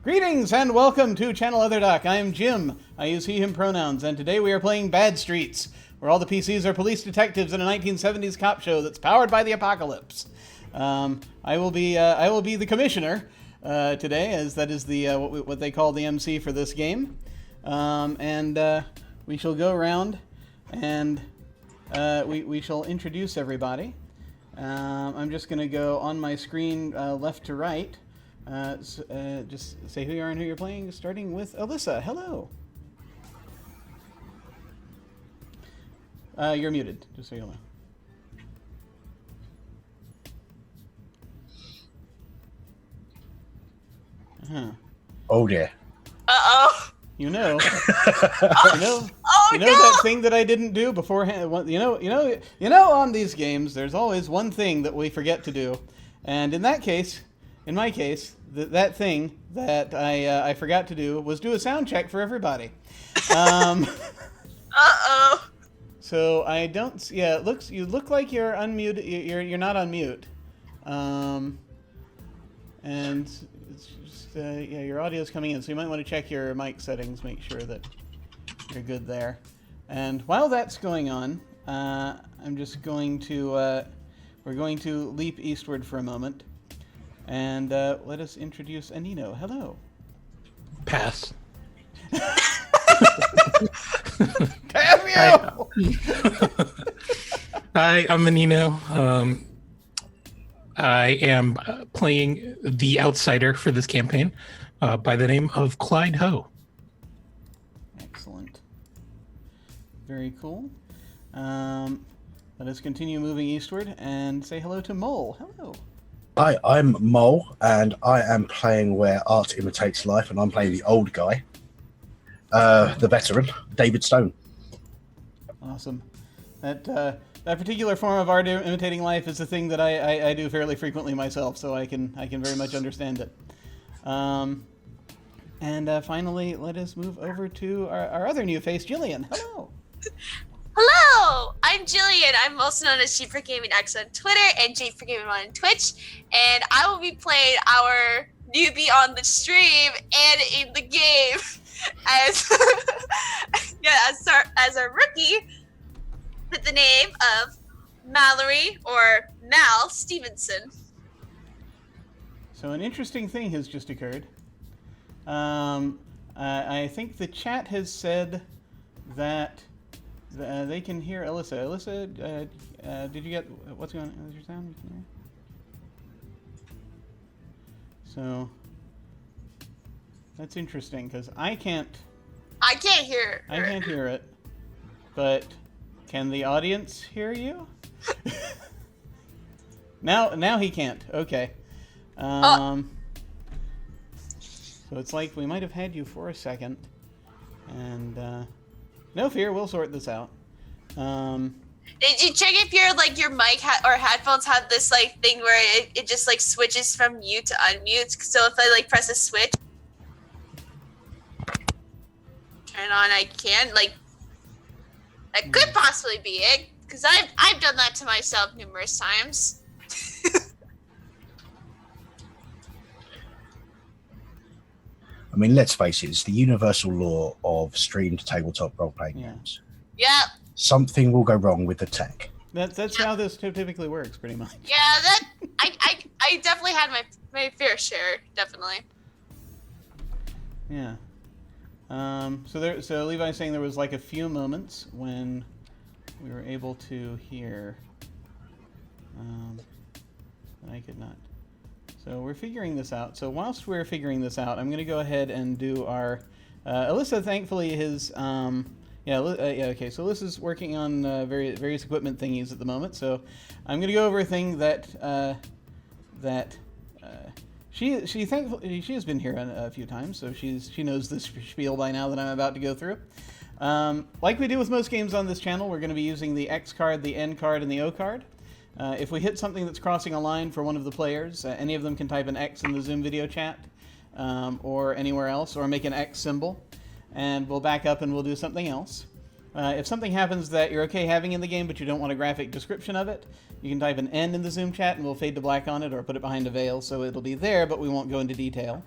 Greetings and welcome to Channel Otherdoc. I am Jim. I use he, him pronouns, and today we are playing Bad Streets, where all the PCs are police detectives in a 1970s cop show that's powered by the apocalypse. I will be the commissioner today, as that is the what they call the MC for this game, and we shall go around and we shall introduce everybody. I'm just going to go on my screen left to right. Just say who you are and who you're playing, starting with Alyssa. Hello. You're muted, just so you know. Uh-huh. Oh dear. Uh-oh. You know, you know no! that thing that I didn't do beforehand. You know, on these games, there's always one thing that we forget to do, and in my case, that thing that I forgot to do was do a sound check for everybody. Uh-oh. So I don't. Yeah, you look like you're unmuted. You're not on mute. And it's just yeah, your audio's coming in, so you might want to check your mic settings, make sure that you're good there. And while that's going on, I'm just going to we're going to leap eastward for a moment, and let us introduce Anino. Hello. Pass. Damn you! Hi, I'm Anino. I am playing the outsider for this campaign by the name of Clyde Ho. Excellent. Very cool. Let us continue moving eastward and say hello to Mole. Hello. Hi, I'm Mole, and I am playing Where Art Imitates Life, and I'm playing the old guy, the veteran, David Stone. Awesome. That particular form of art imitating life is the thing that I do fairly frequently myself, so I can very much understand it. And finally, let us move over to our other new face, Jillian. Hello. Hello! I'm Jillian. I'm also known as G4Gaming X on Twitter and J4Gaming on Twitch. And I will be playing our newbie on the stream and in the game as as a rookie with the name of Mallory, or Mal Stevenson. So an interesting thing has just occurred. I think the chat has said that they can hear Alyssa. Alyssa, did you get what's going on with your sound? You can hear? So that's interesting because I can't hear her. I can't hear it, but can the audience hear you? Now he can't. Okay. So it's like we might have had you for a second, and no fear, we'll sort this out. Did you check if your mic or headphones have this thing where it just switches from mute to unmute? So if I press a switch, turn on, I can that could possibly be it, because I've done that to myself numerous times. I mean, let's face it, it's the universal law of streamed tabletop role-playing games. Yep. Something will go wrong with the tech. That's how this typically works, pretty much. Yeah, that I definitely had my fair share, definitely. Yeah. So Levi's saying there was a few moments when we were able to hear, and I could not. So we're figuring this out. So whilst we're figuring this out, I'm going to go ahead and do our Alyssa. Thankfully, his okay. So Alyssa's working on various equipment thingies at the moment. So I'm going to go over a thing that she thankfully she has been here a few times, so she knows this spiel by now that I'm about to go through. Like we do with most games on this channel, we're going to be using the X card, the N card, and the O card. If we hit something that's crossing a line for one of the players, any of them can type an X in the Zoom video chat, or anywhere else, or make an X symbol, and we'll back up and we'll do something else. If something happens that you're okay having in the game, but you don't want a graphic description of it, you can type an N in the Zoom chat and we'll fade to black on it, or put it behind a veil so it'll be there, but we won't go into detail.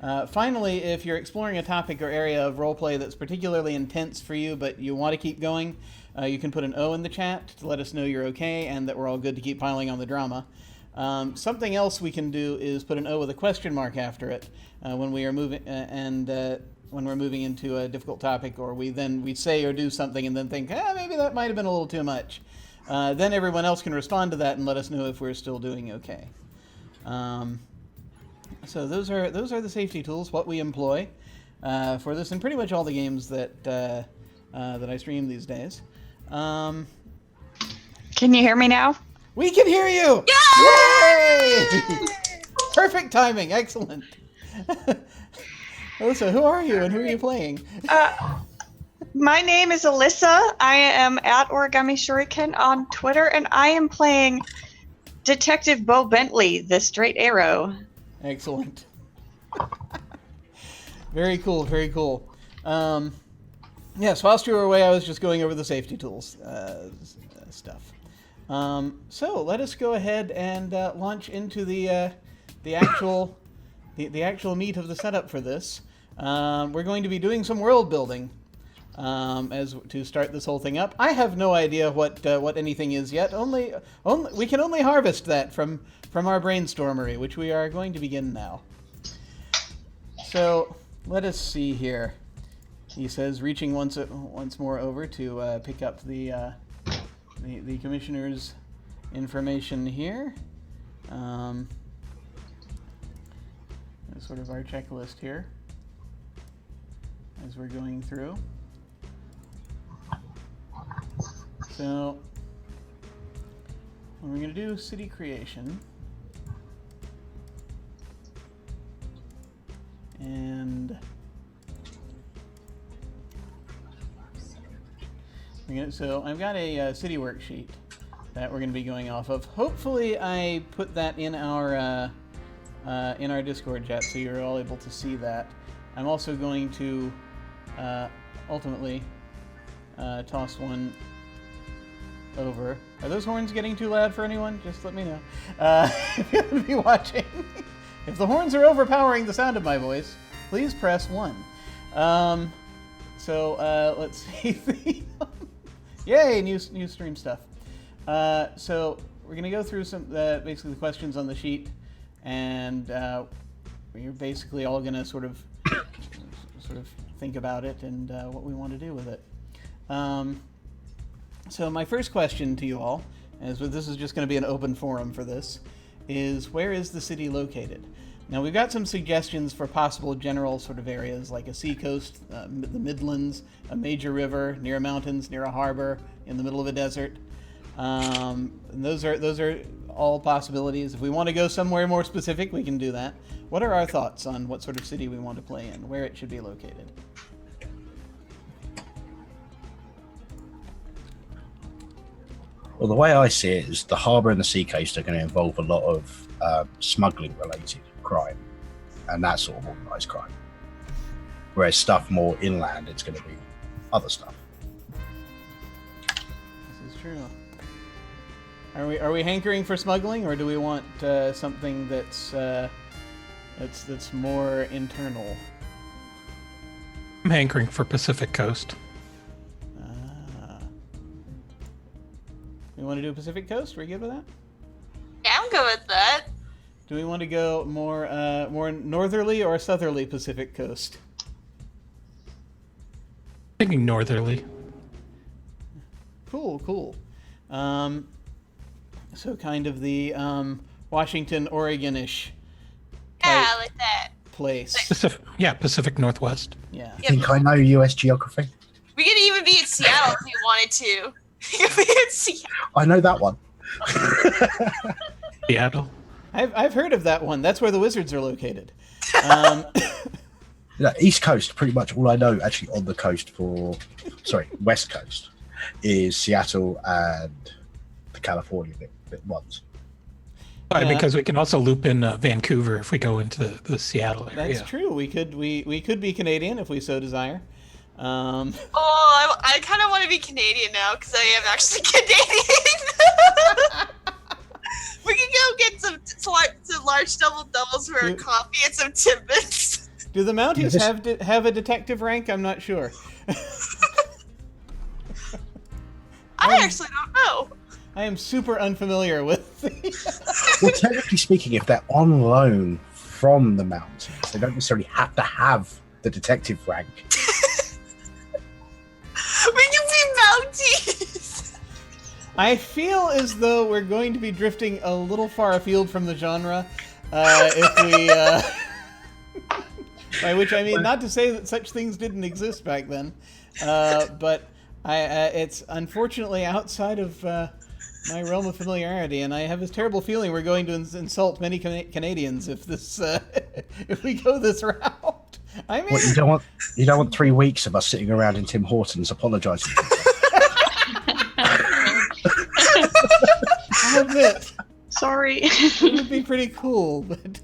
Finally, if you're exploring a topic or area of roleplay that's particularly intense for you, but you want to keep going, you can put an O in the chat to let us know you're okay and that we're all good to keep piling on the drama. Something else we can do is put an O with a question mark after it when we are moving when we're moving into a difficult topic, or we say or do something and then think, maybe that might have been a little too much. Then everyone else can respond to that and let us know if we're still doing okay. So those are the safety tools, what we employ for this, and pretty much all the games that that I stream these days. Can you hear me now? We can hear you! Yay! Yay! Perfect timing, excellent. Alyssa, who are you and who are you playing? My name is Alyssa. I am at Origami Shuriken on Twitter, and I am playing Detective Bo Bentley, the Straight Arrow. Excellent. Very cool, very cool. Yes, whilst you were away, I was just going over the safety tools stuff. So let us go ahead and launch into the actual meat of the setup for this. We're going to be doing some world building as to start this whole thing up. I have no idea what anything is yet. Only we can only harvest that from our brainstormery, which we are going to begin now. So let us see here. He says, reaching once more over to pick up the commissioner's information here. Sort of our checklist here as we're going through. So we're going to do city creation, and so I've got a city worksheet that we're going to be going off of. Hopefully I put that in our Discord chat so you're all able to see that. I'm also going to ultimately toss one over. Are those horns getting too loud for anyone? Just let me know. If you happen to be watching. If the horns are overpowering the sound of my voice, please press 1. Let's see. Yay, new stream stuff. So we're going to go through some basically the questions on the sheet, and we're basically all going to sort of think about it and what we want to do with it. So my first question to you all, as this is just going to be an open forum for this, is where is the city located? Now we've got some suggestions for possible general sort of areas like a seacoast, the Midlands, a major river, near mountains, near a harbor, in the middle of a desert. And those are all possibilities. If we want to go somewhere more specific, we can do that. What are our thoughts on what sort of city we want to play in, where it should be located? Well, the way I see it is the harbour and the seacoast are going to involve a lot of smuggling-related crime, and that sort of organised crime. Whereas stuff more inland, it's going to be other stuff. This is true. Are we hankering for smuggling, or do we want something that's more internal? I'm hankering for Pacific Coast. We want to do Pacific Coast? Are we good with that? Yeah, I'm good with that. Do we want to go more northerly or southerly Pacific Coast? Thinking northerly. Cool. So kind of the Washington, Oregon-ish Yeah, I like that. place. Pacific Northwest. Yeah. I think I know US geography. We could even be in Seattle if we wanted to. We could be in Seattle. I know that one. Seattle. I've heard of that one. That's where the Wizards are located. Yeah, East Coast, pretty much all I know actually on the coast West Coast is Seattle and the California bit ones. Right, because we can also loop in Vancouver if we go into the Seattle area. That's true. We could be Canadian if we so desire. I kind of want to be Canadian now because I am actually Canadian. We can go get some large double doubles for our coffee and some Timbits. Do the Mounties have a detective rank? I'm not sure. I actually don't know. I am super unfamiliar with the... Well, technically speaking, if they're on loan from the Mounties, they don't necessarily have to have the detective rank. We can be Mounties! I feel as though we're going to be drifting a little far afield from the genre. If we... by which I mean not to say that such things didn't exist back then. But it's unfortunately outside of my realm of familiarity, and I have this terrible feeling we're going to insult many Canadians if this if we go this route. I mean, What, you don't want 3 weeks of us sitting around in Tim Hortons apologising. I'll admit, Sorry. it would be pretty cool, but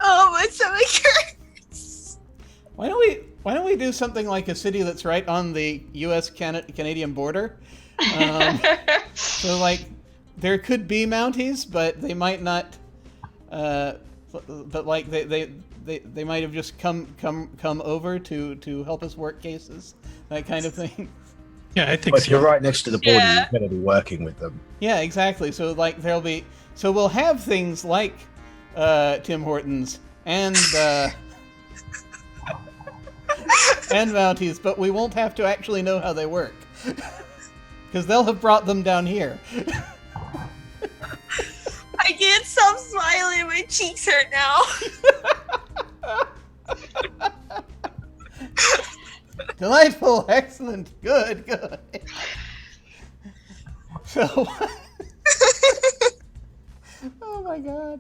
Oh, my stomach hurts. why don't we do something like a city that's right on the U.S. Canadian border? So like, there could be Mounties, but they might not. But like they might have just come over to help us work cases, that kind of thing. Yeah, I think But if so. you're right next to the border, Yeah. you're going to be working with them. Yeah, exactly. So like so we'll have things like Tim Hortons and and Mounties, but we won't have to actually know how they work. Because they'll have brought them down here. I can't stop smiling. My cheeks hurt now. Delightful, excellent, good. So, oh my god.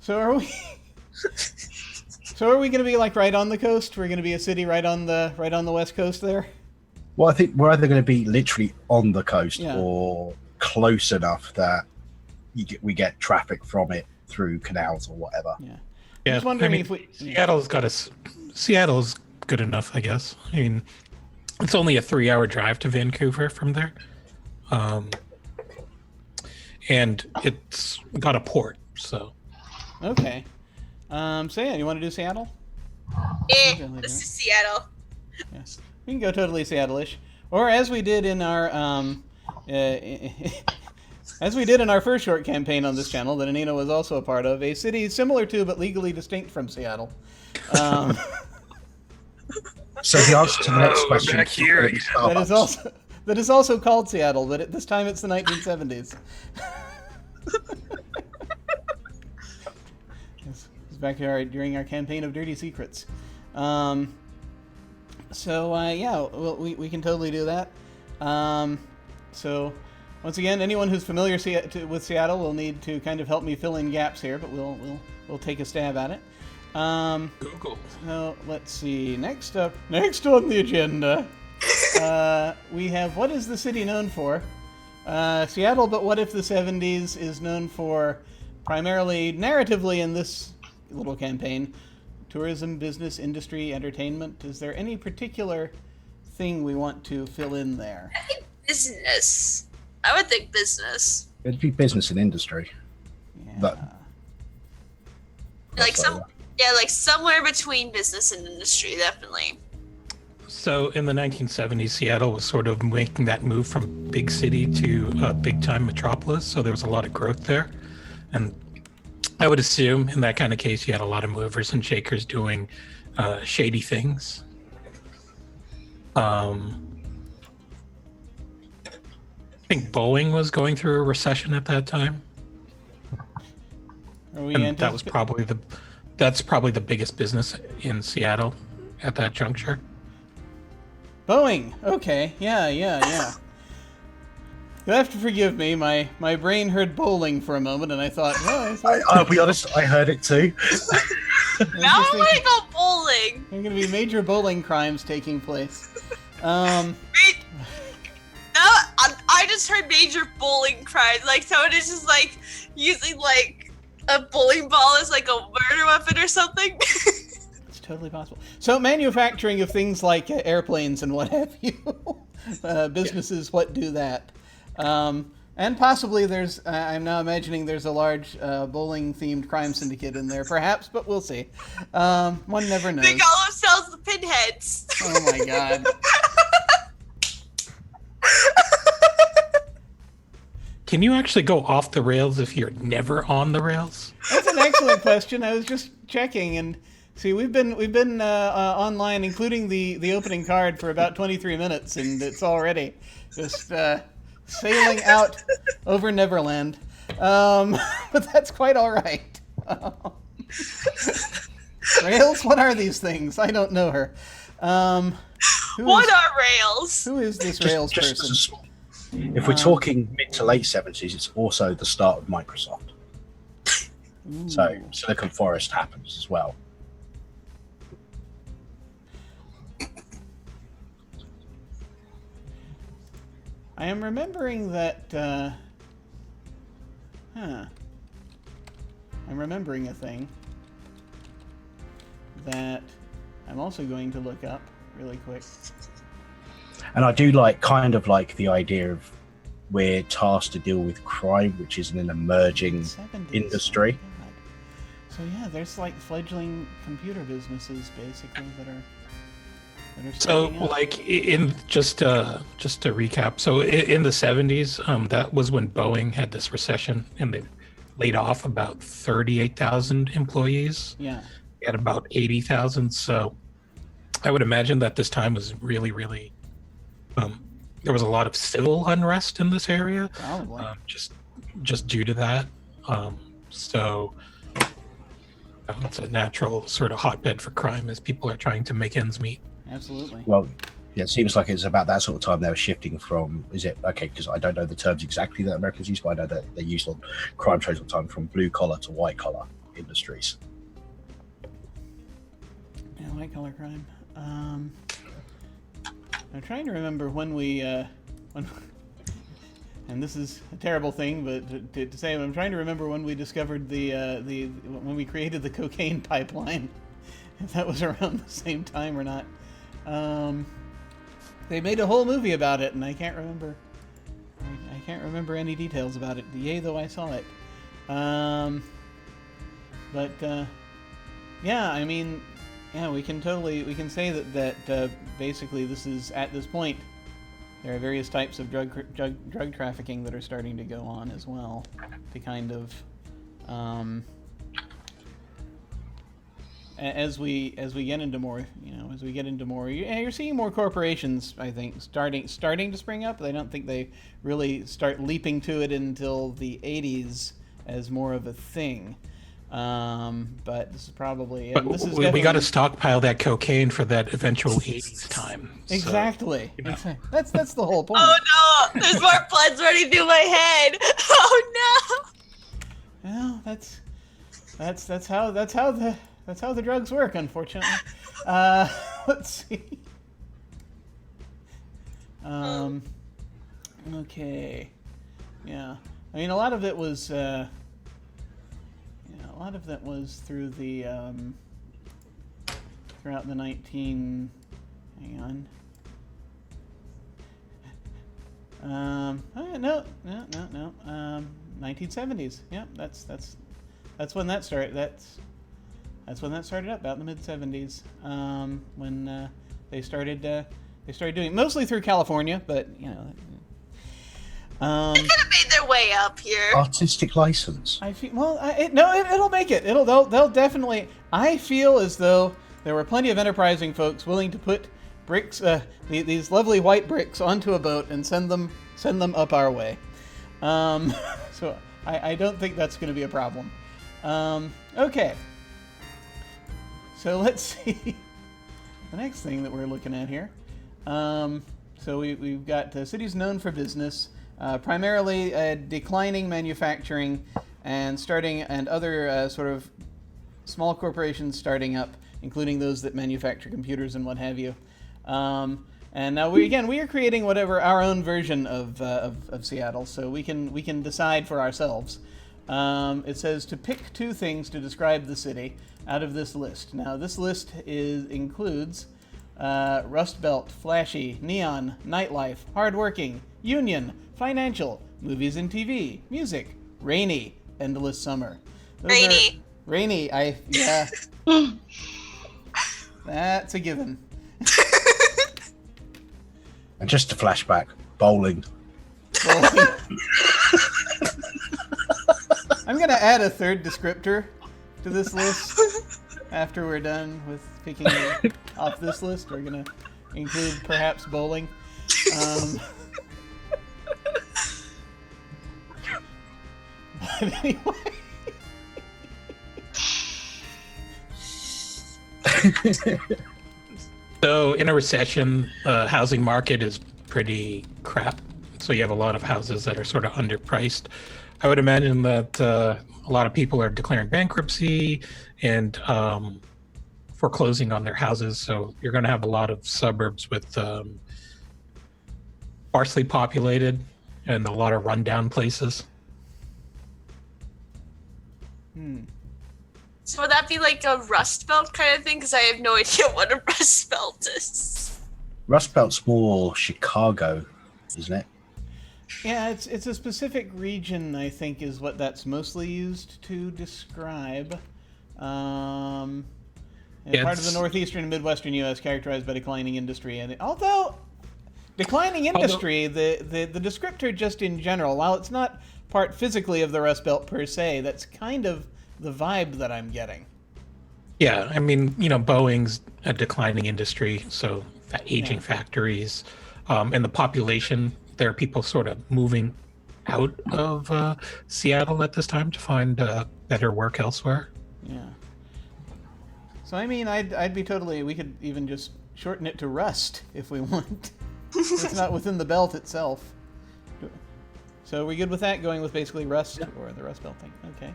So are we? So are we going to be like right on the coast? We're going to be a city right on the west coast there. Well, I think we're either going to be literally on the coast Yeah. or close enough that we get traffic from it through canals or whatever. Yeah. Yeah, Just wondering I mean, if we. Seattle's good enough, I guess. I mean, it's only a 3-hour drive to Vancouver from there, and it's got a port. So Okay. So yeah, you want to do Seattle? This is Seattle. Yes. We can go totally Seattle-ish, or as we did in our as we did in our first short campaign on this channel that Anina was also a part of, a city similar to but legally distinct from Seattle. So the answer to the next we're question back here. that is also called Seattle, but at this time it's the 1970s. It's back during our campaign of Dirty Secrets. So yeah, well, we can totally do that. So once again, anyone who's familiar with Seattle will need to kind of help me fill in gaps here, but we'll take a stab at it. Google. So let's see. Next on the agenda, we have what is the city known for? Seattle, but what if the 70s is known for primarily narratively in this little campaign? Tourism, business, industry, entertainment. Is there any particular thing we want to fill in there? I think business. I would think business. It'd be business and industry. Yeah. But- Like Also, like somewhere between business and industry, definitely. So in the 1970s, Seattle was sort of making that move from big city to a big-time metropolis. So there was a lot of growth there, and I would assume in that kind of case, you had a lot of movers and shakers doing shady things. I think Boeing was going through a recession at that time, Are we and that's anticipating? probably the biggest business in Seattle at that juncture. Boeing. Okay. Yeah. You'll have to forgive me. My brain heard bowling for a moment, and I thought, well, I'll be honest, I heard it too. Now I want to go bowling. there are going to be major bowling crimes taking place. Wait. No, I just heard major bowling crimes. Like someone is just like using like a bowling ball as like a murder weapon or something. It's totally possible. So manufacturing of things like airplanes and what have you. Businesses, what do that? And possibly there's, I'm now imagining there's a large bowling-themed crime syndicate in there, perhaps, but we'll see. One never knows. They call themselves the Pinheads. Oh my god. Can you actually go off the rails if you're never on the rails? That's an excellent question. I was just checking, and see, we've been online, including the opening card, for about 23 minutes, and it's already just sailing out over Neverland. But that's quite all right. Rails, what are these things? I don't know her. What are rails? Who is this Rails Just as a person? small- if we're talking mid to late 70s, it's also the start of Microsoft. So Silicon Forest happens as well. I am remembering that. I'm remembering a thing that I'm also going to look up really quick. And I do kind of like the idea of we're tasked to deal with crime, which is an emerging 70s. industry. God. So yeah, there's like fledgling computer businesses basically that are So, starting up. like, in just to recap, so in the 70s, that was when Boeing had this recession, and they laid off about 38,000 employees. Yeah. They had about 80,000. So, I would imagine that this time was really, really. There was a lot of civil unrest in this area, Probably. just due to that. So. It's a natural sort of hotbed for crime as people are trying to make ends meet. Absolutely. Well, yeah, it seems like it's about that sort of time they were shifting from, because I don't know the terms exactly that Americans use, but I know that they used on crime shows all the time, from blue collar to white collar industries. Yeah, white collar crime. I'm trying to remember when we, and this is a terrible thing, but to say, I'm trying to remember when we discovered when we created the cocaine pipeline, if that was around the same time or not. They made a whole movie about it, and I can't remember. I can't remember any details about it. Yay, though I saw it. Yeah, I mean, yeah, we can say that basically this is, at this point, there are various types of drug trafficking that are starting to go on as well, to kind of as we get into more, you're seeing more corporations, I think, starting to spring up. I don't think they really start leaping to it until the 80s as more of a thing. But this is probably, But this is we got to definitely- stockpile that cocaine for that eventual 80s time. So, Exactly. you know. That's the whole point. Oh no! There's more plans running through my head. Oh no! Well, that's how the drugs work, unfortunately. Let's see. Okay. Yeah. I mean, a lot of it was. A lot of that was through the throughout the 1970s. Yeah, that's when that started. That's when that started up, about in the mid 70s. When they started doing it, mostly through California, but They could have made their way up here. Artistic license. I feel it'll make it. They'll definitely. I feel as though there were plenty of enterprising folks willing to put bricks, these lovely white bricks, onto a boat and send them up our way. So I don't think that's going to be a problem. Okay. So let's see the next thing that we're looking at here. So we've got cities known for business. Primarily declining manufacturing and other sort of small corporations starting up, including those that manufacture computers and what have you. And now we are creating whatever our own version of Seattle, so we can decide for ourselves. It says to pick two things to describe the city out of this list. Now this list includes Rust Belt, flashy, neon, nightlife, hardworking, union, financial, movies and TV, music, rainy, endless summer. Rainy. Rainy, yeah. That's a given. And just a flashback, bowling. I'm going to add a third descriptor to this list after we're done with picking off this list. We're going to include perhaps bowling. But anyway. So in a recession, housing market is pretty crap. So you have a lot of houses that are sort of underpriced. I would imagine that a lot of people are declaring bankruptcy and foreclosing on their houses. So you're going to have a lot of suburbs with sparsely populated and a lot of rundown places. So would that be like a Rust Belt kind of thing? Because I have no idea what a Rust Belt is. Rust Belt's more Chicago, isn't it? Yeah, it's a specific region, I think, is what that's mostly used to describe. Part of the northeastern and midwestern U.S. characterized by declining industry. And although declining industry, the descriptor just in general, while it's not part physically of the Rust Belt per se, that's kind of the vibe that I'm getting. Yeah, I mean, Boeing's a declining industry, so aging factories, and the population, there are people sort of moving out of Seattle at this time to find better work elsewhere. Yeah. So I mean, I'd be totally. We could even just shorten it to Rust if we want. It's not within the belt itself. So are we good with that? Going with basically Rust or the Rust Belt thing? Okay.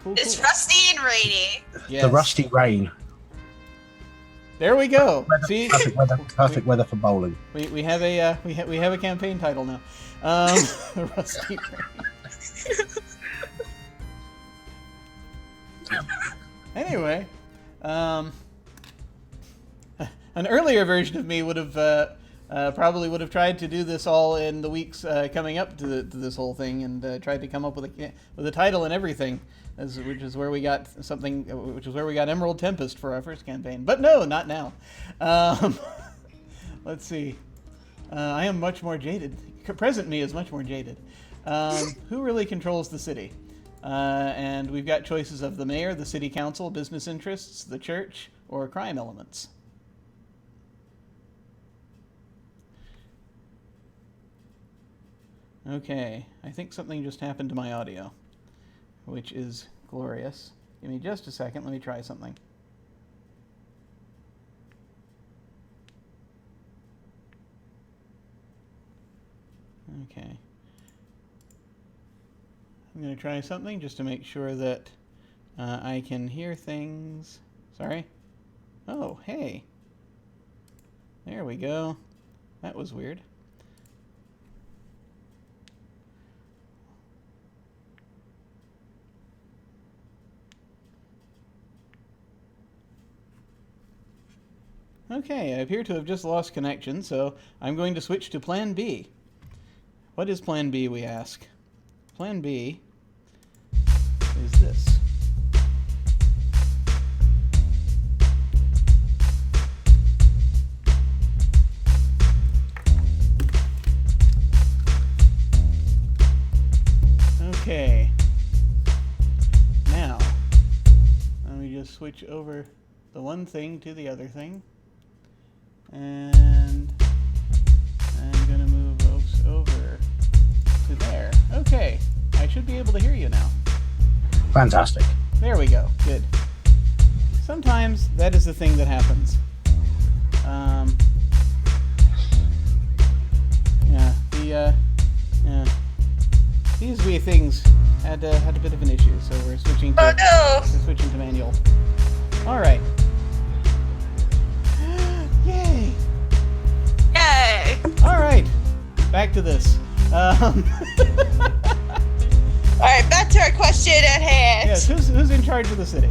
Cool. It's rusty and rainy. Yes. The Rusty Rain. There we go. See, Perfect weather for bowling. we have a we have a campaign title now. Rusty Rain. Anyway, an earlier version of me would have probably would have tried to do this all in the weeks coming up to this whole thing, and tried to come up with a title and everything, which is where we got Emerald Tempest for our first campaign. But no, not now. Let's see. I am much more jaded. Present me is much more jaded. Who really controls the city? And we've got choices of the mayor, the city council, business interests, the church, or crime elements. Okay, I think something just happened to my audio, which is glorious. Give me just a second, let me try something. Okay. I'm going to try something just to make sure that I can hear things. Sorry. Oh, hey. There we go. That was weird. Okay, I appear to have just lost connection, so I'm going to switch to Plan B. What is Plan B, we ask? Plan B is this. Okay. Now, let me just switch over the one thing to the other thing. And I'm going to move those over to there. Okay, I should be able to hear you now. Fantastic. There we go. Good. Sometimes that is the thing that happens. These wee things had a bit of an issue, so we're switching to manual. All right. Yay! Yay! All right, back to this. All right, back to our question at hand. Yes, who's in charge of the city?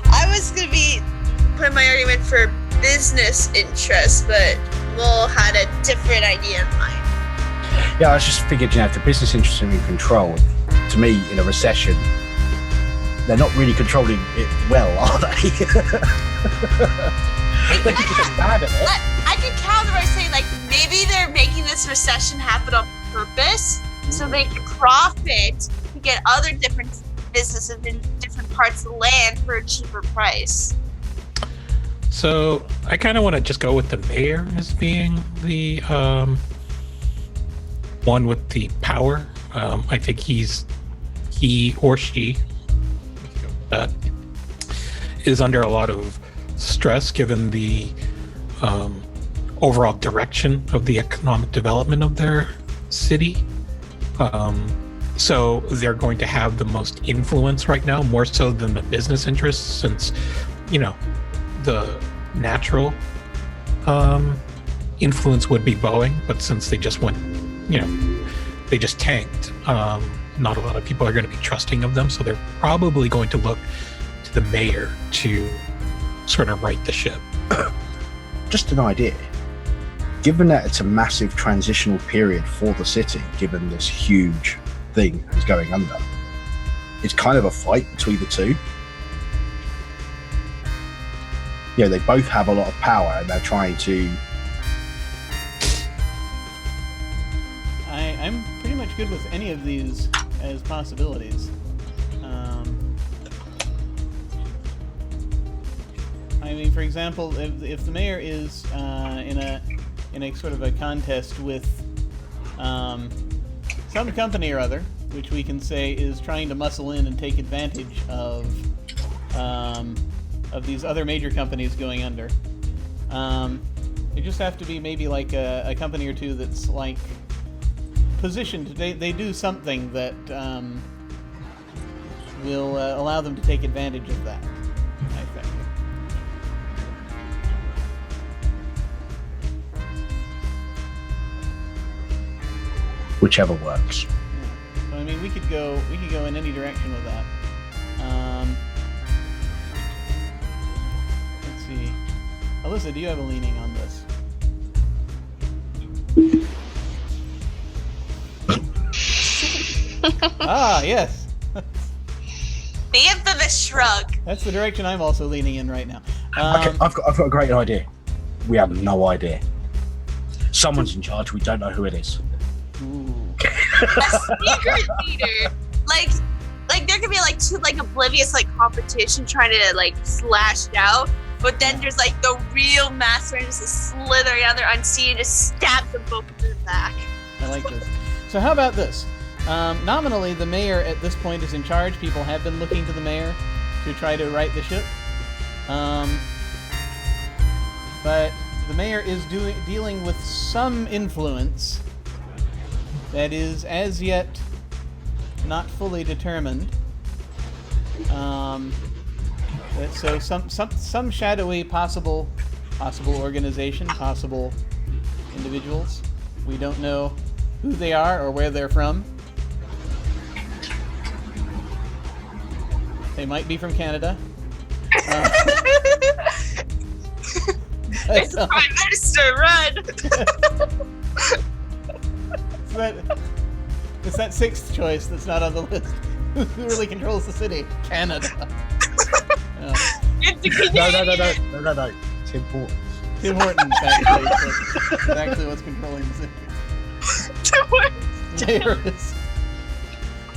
I was gonna be put in my argument for business interests, but Mole had a different idea in mind. Yeah, I was just figured, if the business interests are in control, to me, in a recession, they're not really controlling it well, are they? They're just bad at it. I could counter by saying, like, maybe they're making this recession happen on purpose, so they can profit to get other different businesses in different parts of the land for a cheaper price. So I kind of want to just go with the mayor as being the one with the power. I think he or she is under a lot of stress given the overall direction of the economic development of their city. So they're going to have the most influence right now, more so than the business interests, since, the natural influence would be Boeing, but since they just went, they just tanked, not a lot of people are going to be trusting of them, so they're probably going to look to the mayor to sort of right the ship. Just an idea. Given that it's a massive transitional period for the city, given this huge thing is going under, it's kind of a fight between the two. They both have a lot of power and they're trying to... I'm pretty much good with any of these as possibilities. For example, if the mayor is in a sort of a contest with some company or other, which we can say is trying to muscle in and take advantage of these other major companies going under, they just have to be maybe like a company or two that's like positioned. They do something that will allow them to take advantage of that, I think. Whichever works. Yeah. So we could go in any direction with that. Let's see. Alyssa, do you have a leaning on this? Yes. The infamous shrug. That's the direction I'm also leaning in right now. Okay, I've got a great idea. We have no idea. Someone's in charge. We don't know who it is. Ooh. A secret leader. Like there could be two oblivious competition trying to slash it out, but then there's the real master and just slithering down there unseen and just stabs them both in the back. I like this. So how about this? Nominally, the mayor at this point is in charge. People have been looking to the mayor to try to right the ship. But the mayor is dealing with some influence that is as yet not fully determined. So some shadowy possible organization, possible individuals. We don't know who they are or where they're from. They might be from Canada. It's the Prime Minister, run! It's that sixth choice that's not on the list. Who really controls the city? Canada. It's the Canadian. No. Tim Hortons. Tim Hortons, actually. Is actually what's controlling the city. Tim Hortons.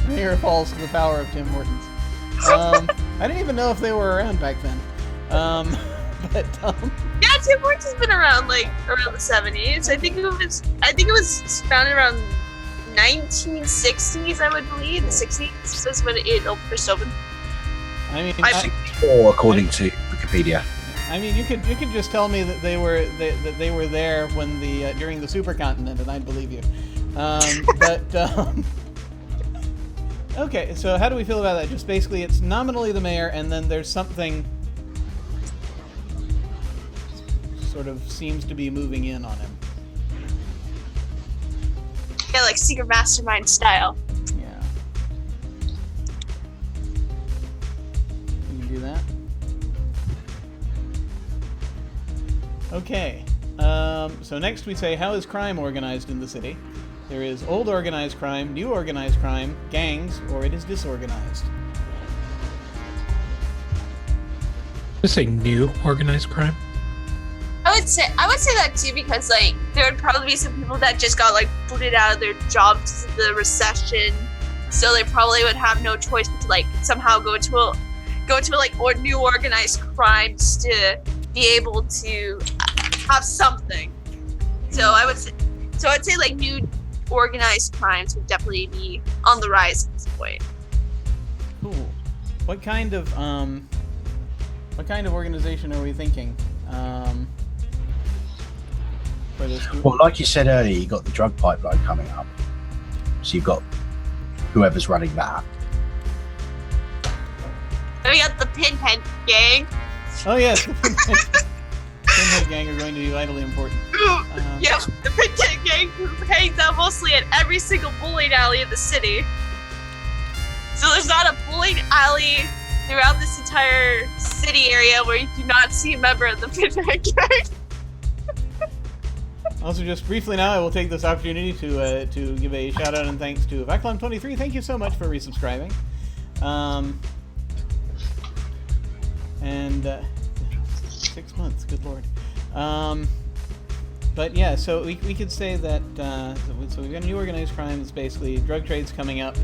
Mayor falls to the power of Tim Hortons. I didn't even know if they were around back then. Yeah, Tim Hortons has been around around the 70s. I think it was founded around 1960s, I would believe. The 60s is when it first opened. Or according to Wikipedia. You could just tell me that they were there when during the supercontinent, and I'd believe you. Okay, so how do we feel about that? Just basically, it's nominally the mayor, and then there's something sort of seems to be moving in on him. Yeah, secret mastermind style. Yeah. You can do that. Okay. So next we say, how is crime organized in the city? There is old organized crime, new organized crime, gangs, or it is disorganized. Just say new organized crime. I would say that too, because like there would probably be some people that just got like booted out of their jobs because of the recession, so they probably would have no choice but to like somehow go to like or new organized crimes to be able to have something. So I'd say like new organized crimes would definitely be on the rise at this point. Cool. What kind of organization are we thinking? For this group? Well, like you said earlier, you got the drug pipeline coming up, so you've got whoever's running that. We got the Pinhead Gang. Oh yes, the Pinhead Gang are going to be vitally important. Yep, the Pinhead Gang who hangs out mostly at every single bowling alley in the city. So there's not a bowling alley throughout this entire city area where you do not see a member of the Pinhead Gang. Also, just briefly now, I will take this opportunity to give a shout out and thanks to Vaclon23. Thank you so much for resubscribing. And 6 months, good lord. But yeah, so we could say that so we've got new organized crime. It's basically drug trades coming up.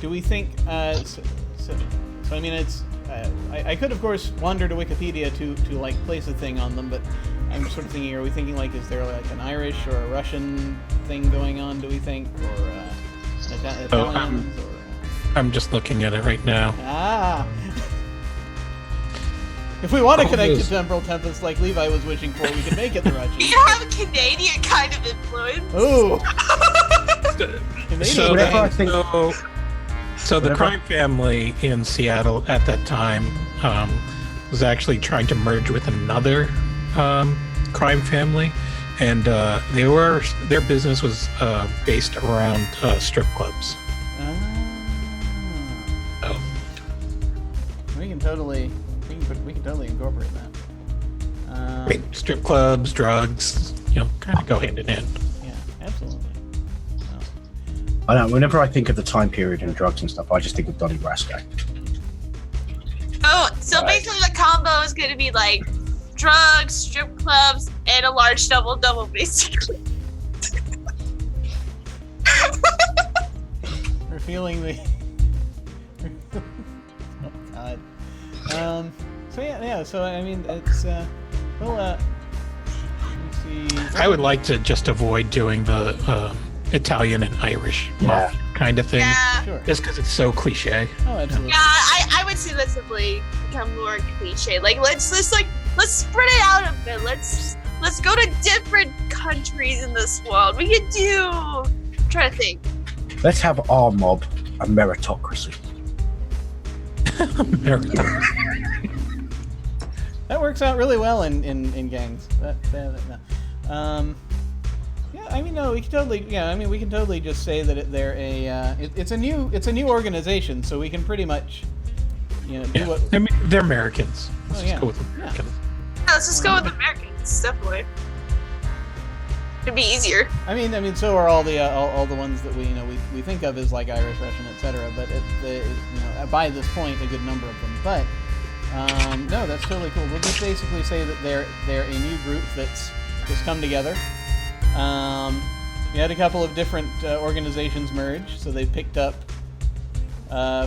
Do we think? So I mean, it's. I could, of course, wander to Wikipedia to like place a thing on them, but I'm sort of thinking: are we thinking like, is there like an Irish or a Russian thing going on? Do we think, or Italians? I'm just looking at it right now. Ah. If we want to connect to Temporal Tempest like Levi was wishing for, we can make it the Russian. You have a Canadian kind of influence. Ooh. So, Whatever I think- so the crime family in Seattle at that time was actually trying to merge with another crime family, and their business was based around strip clubs. Oh. We can totally incorporate that. Strip clubs, drugs, kind of go hand in hand. Yeah, absolutely. I know. Whenever I think of the time period and drugs and stuff, I just think of Donnie Brasco. Oh, so Right. basically the combo is going to be like drugs, strip clubs, and a large double-double, basically. We're feeling the. Oh God. So yeah. So I mean, it's let's see. I would like to just avoid doing the Italian and Irish mafia kind of thing, Yeah. Sure. just because it's so cliche. Oh, absolutely. Yeah, I would say that's definitely become more cliche. Like let's spread it out a bit. Let's go to different countries in this world. We could do. I'm trying to think. Let's have our mob a meritocracy. America. That works out really well in gangs. Yeah, I mean, no, we can totally. Yeah, I mean, we can totally just say that it's a new organization, so we can pretty much, do Yeah. what. I mean, they're Americans. Let's Oh, just yeah. go with Yeah. Americans. Yeah, let's just go with Americans. Definitely. It'd be easier. I mean, so are all the ones that we think of as like Irish, Russian, etc. But by this point, a good number of them. But no, that's totally cool. We'll just basically say that they're a new group that's just come together. We had a couple of different organizations merge, so they picked up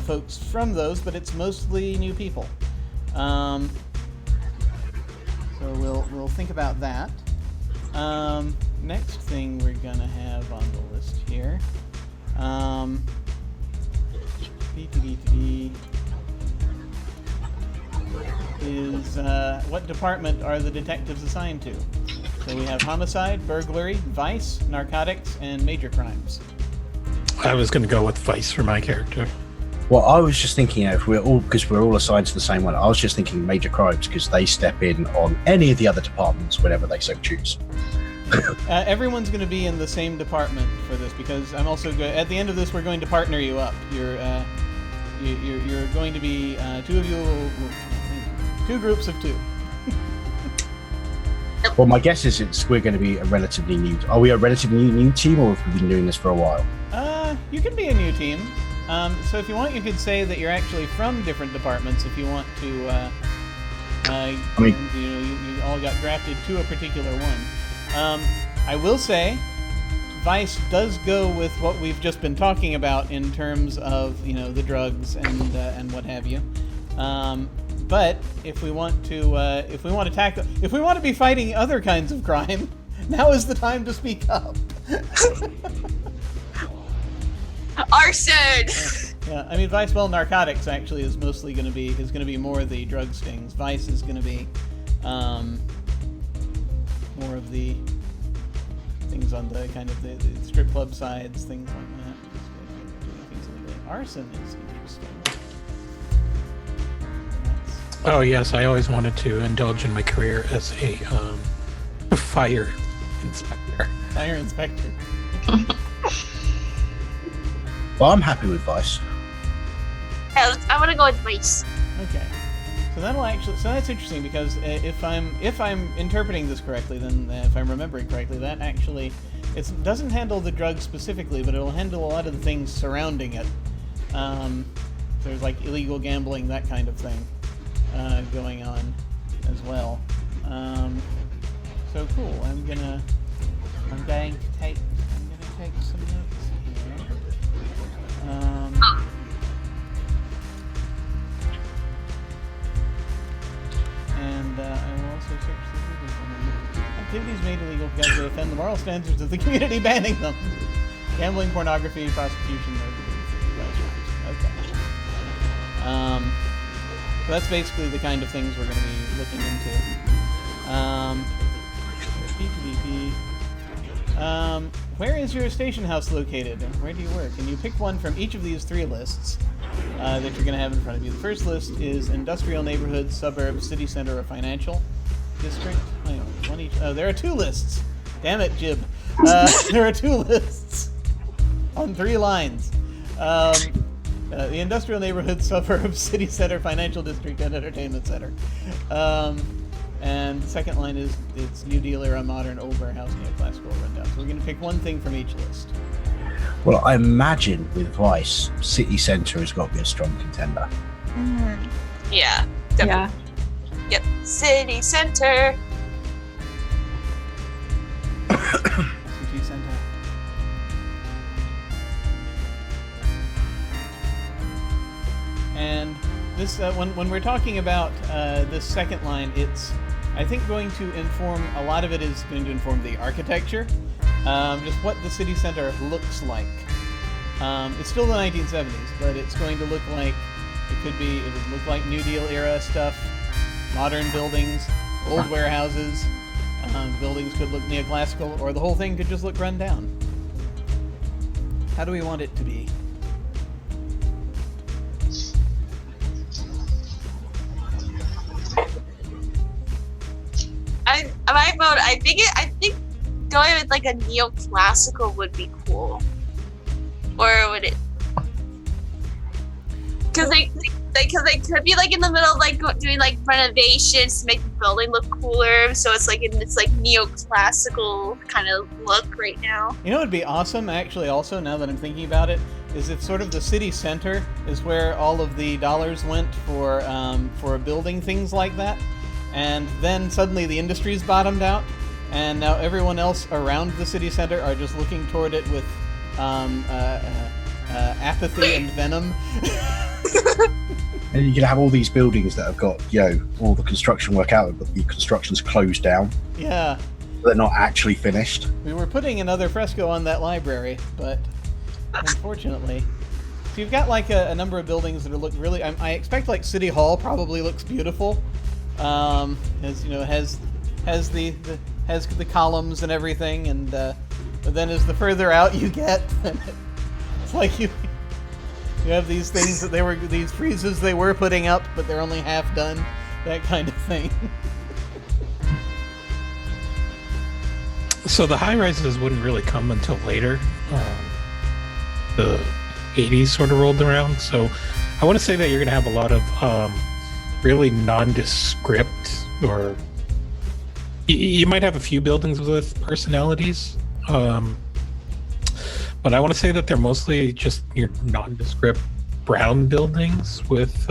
folks from those, but it's mostly new people. So we'll think about that. Next thing we're gonna have on the list here. Is what department are the detectives assigned to? So we have homicide, burglary, vice, narcotics, and major crimes. I was going to go with Vice for my character. Well, I was just thinking, if we're all assigned to the same one, I was just thinking major crimes because they step in on any of the other departments whenever they so choose. Everyone's going to be in the same department for this because I'm also at the end of this we're going to partner you up. you're going to be two groups of two. Well, my guess is we're going to be a relatively new. Are we a relatively new team, or have we been doing this for a while? You can be a new team. So if you want, you could say that you're actually from different departments. If you want to, I mean, you all got drafted to a particular one. I will say, Vice does go with what we've just been talking about in terms of the drugs and what have you. But if we want to be fighting other kinds of crime, now is the time to speak up. Arson. Yeah, I mean, Vice, well, narcotics actually is mostly going to be more the drug stings. Vice is going to be more of the things on the kind of the strip club sides, things like that. Things like that. Arson is interesting. Oh yes, I always wanted to indulge in my career as a fire inspector. Fire inspector. Well, I'm happy with Vice. I want to go with Vice. Okay. So that's interesting because if I'm interpreting this correctly, then if I'm remembering correctly, that actually it doesn't handle the drugs specifically, but it'll handle a lot of the things surrounding it. There's like illegal gambling, that kind of thing, going on as well. So cool. I'm going to take some notes here. And I will also search the Google activities made illegal because they offend the moral standards of the community, banning them. Gambling, pornography, prostitution, okay. So that's basically the kind of things we're going to be looking into. Where is your station house located? Where do you work? And you pick one from each of these three lists that you're going to have in front of you. The first list is industrial neighborhood, suburb, city center, or financial district. Hang on, one each. Oh, there are two lists. Damn it, Jib. There are two lists on 3 lines. The industrial neighborhood, suburb, city center, financial district, and entertainment center. And the second line is it's New Deal era, modern, old warehouse, neoclassical, rundown. So we're going to pick one thing from each list. Well, I imagine with Vice, city centre has got to be a strong contender. Yeah. Definitely. Yeah. Yep. City center. City center. And this, when we're talking about this second line, it's, I think, going to inform, a lot of it is going to inform the architecture, just what the city center looks like. It's still the 1970s, but it's going to look like, it would look like New Deal era stuff, modern buildings, old warehouses, buildings could look neoclassical, or the whole thing could just look run down. How do we want it to be? I think going with like a neoclassical would be cool. Or would it? Because they could be like in the middle of like doing like renovations to make the building look cooler. So it's like in this like neoclassical kind of look right now. You know what would be awesome, actually, also, now that I'm thinking about it, is if sort of the city center is where all of the dollars went for building things like that. And then suddenly the industry's bottomed out, and now everyone else around the city center are just looking toward it with apathy and venom. And you can have all these buildings that have got, all the construction work out, but the construction's closed down. Yeah. They're not actually finished. We were putting another fresco on that library, but unfortunately. So you've got like a number of buildings that look really, I expect like City Hall probably looks beautiful. Has the columns and everything, and but then as the further out you get, it's like you have these things that these friezes they were putting up, but they're only half done, that kind of thing. So the high rises wouldn't really come until later. The 80s sort of rolled around, so I want to say that you're going to have a lot of really nondescript, or you might have a few buildings with personalities, but I want to say that they're mostly just your nondescript brown buildings with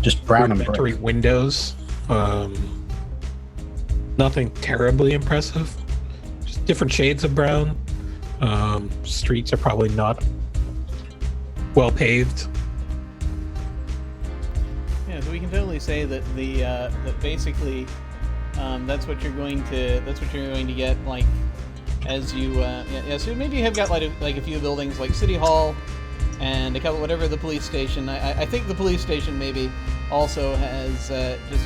Just brown and rudimentary brick. windows. Nothing terribly impressive. Just different shades of brown. Streets are probably not well paved. Yeah, so we can totally say that that basically that's what you're going to get, like, as you so maybe you have got like a few buildings like City Hall and a couple, whatever, the police station. I think the police station maybe also has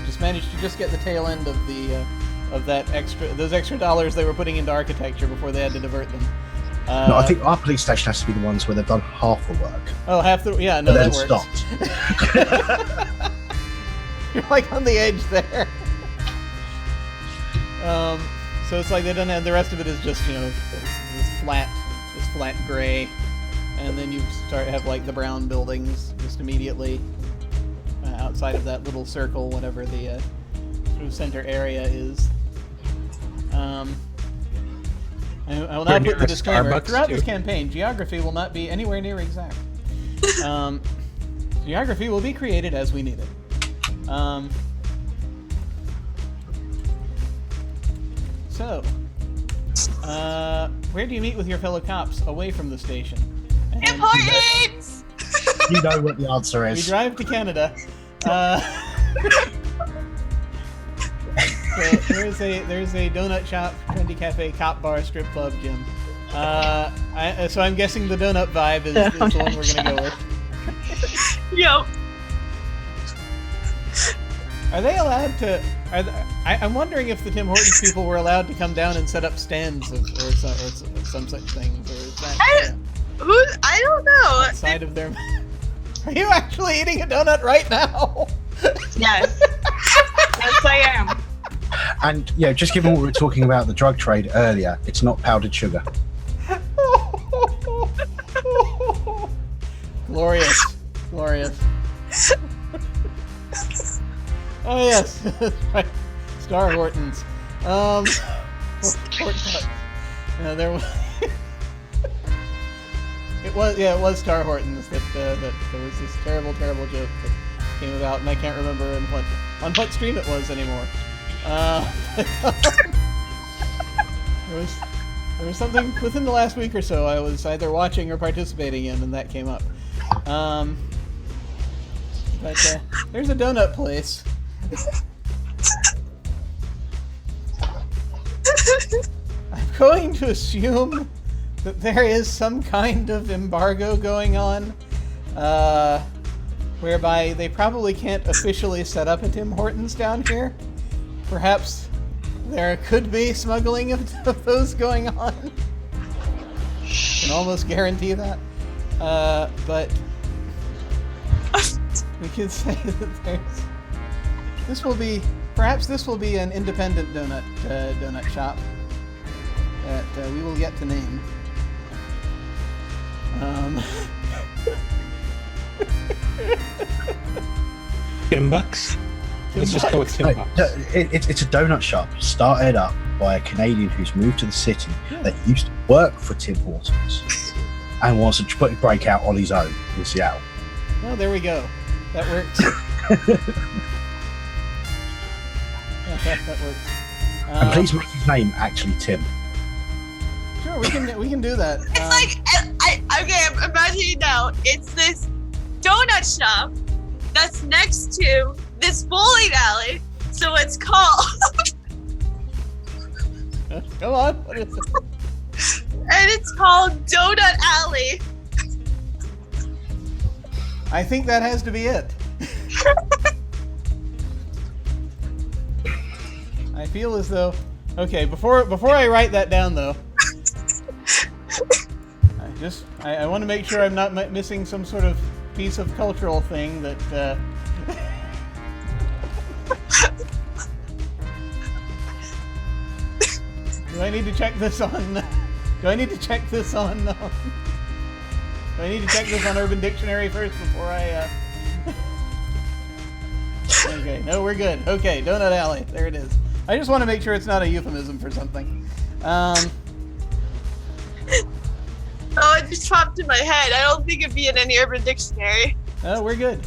just managed to just get the tail end of the of those extra dollars they were putting into architecture before they had to divert them. No, I think our police station has to be the ones where they've done half the work. Oh, half the, yeah, no, and that then works. stopped. You're like on the edge there. So it's like they don't have, the rest of it is just, this flat gray, and then you have like the brown buildings just immediately outside of that little circle, whatever the sort of center area is. I will now put the disclaimer. Starbucks, Throughout this too. campaign, geography will not be anywhere near exact. Geography will be created as we need it. So, where do you meet with your fellow cops away from the station? And Important! You know what the answer we is. drive to Canada. So there's a donut shop, trendy cafe, cop bar, strip club, gym. So I'm guessing the donut vibe is the one we're gonna go with. Yo. Are they allowed to? I'm wondering if the Tim Hortons people were allowed to come down and set up stands or some such things, or is that I don't know. outside of their? Are you actually eating a donut right now? Yes. Yes, I am. And just given what we were talking about the drug trade earlier, it's not powdered sugar. Glorious. Oh yes, right. Star Hortons. There was. It was Star Hortons that there was this terrible joke that came about, and I can't remember on what stream it was anymore. There was something within the last week or so I was either watching or participating in, and that came up. But there's a donut place. I'm going to assume that there is some kind of embargo going on, whereby they probably can't officially set up a Tim Hortons down here. Perhaps there could be smuggling of those going on. Can almost guarantee that. But we could say that perhaps this will be an independent donut shop that we will get to name. $10. Let's just go with $10. It's a donut shop started up by a Canadian who's moved to the city that used to work for Tim Hortons and wants to break out on his own in Seattle. Oh, there we go. That works. That works. And please make his name actually Tim. Sure, we can do that. It's like, I'm imagining now, it's this donut shop that's next to this bowling alley, so it's called, Come on. What is it? and it's called Donut Alley. I think that has to be it. I feel as though. Okay, before I write that down though, I want to make sure I'm not missing some sort of piece of cultural thing that. Do I need to check this on Do I need to check this on? Do I need to check this on Urban Dictionary first before I? Okay, no, we're good. Okay, Donut Alley. There it is. I just want to make sure it's not a euphemism for something. Oh, it just popped in my head. I don't think it'd be in any Urban Dictionary. Oh, we're good.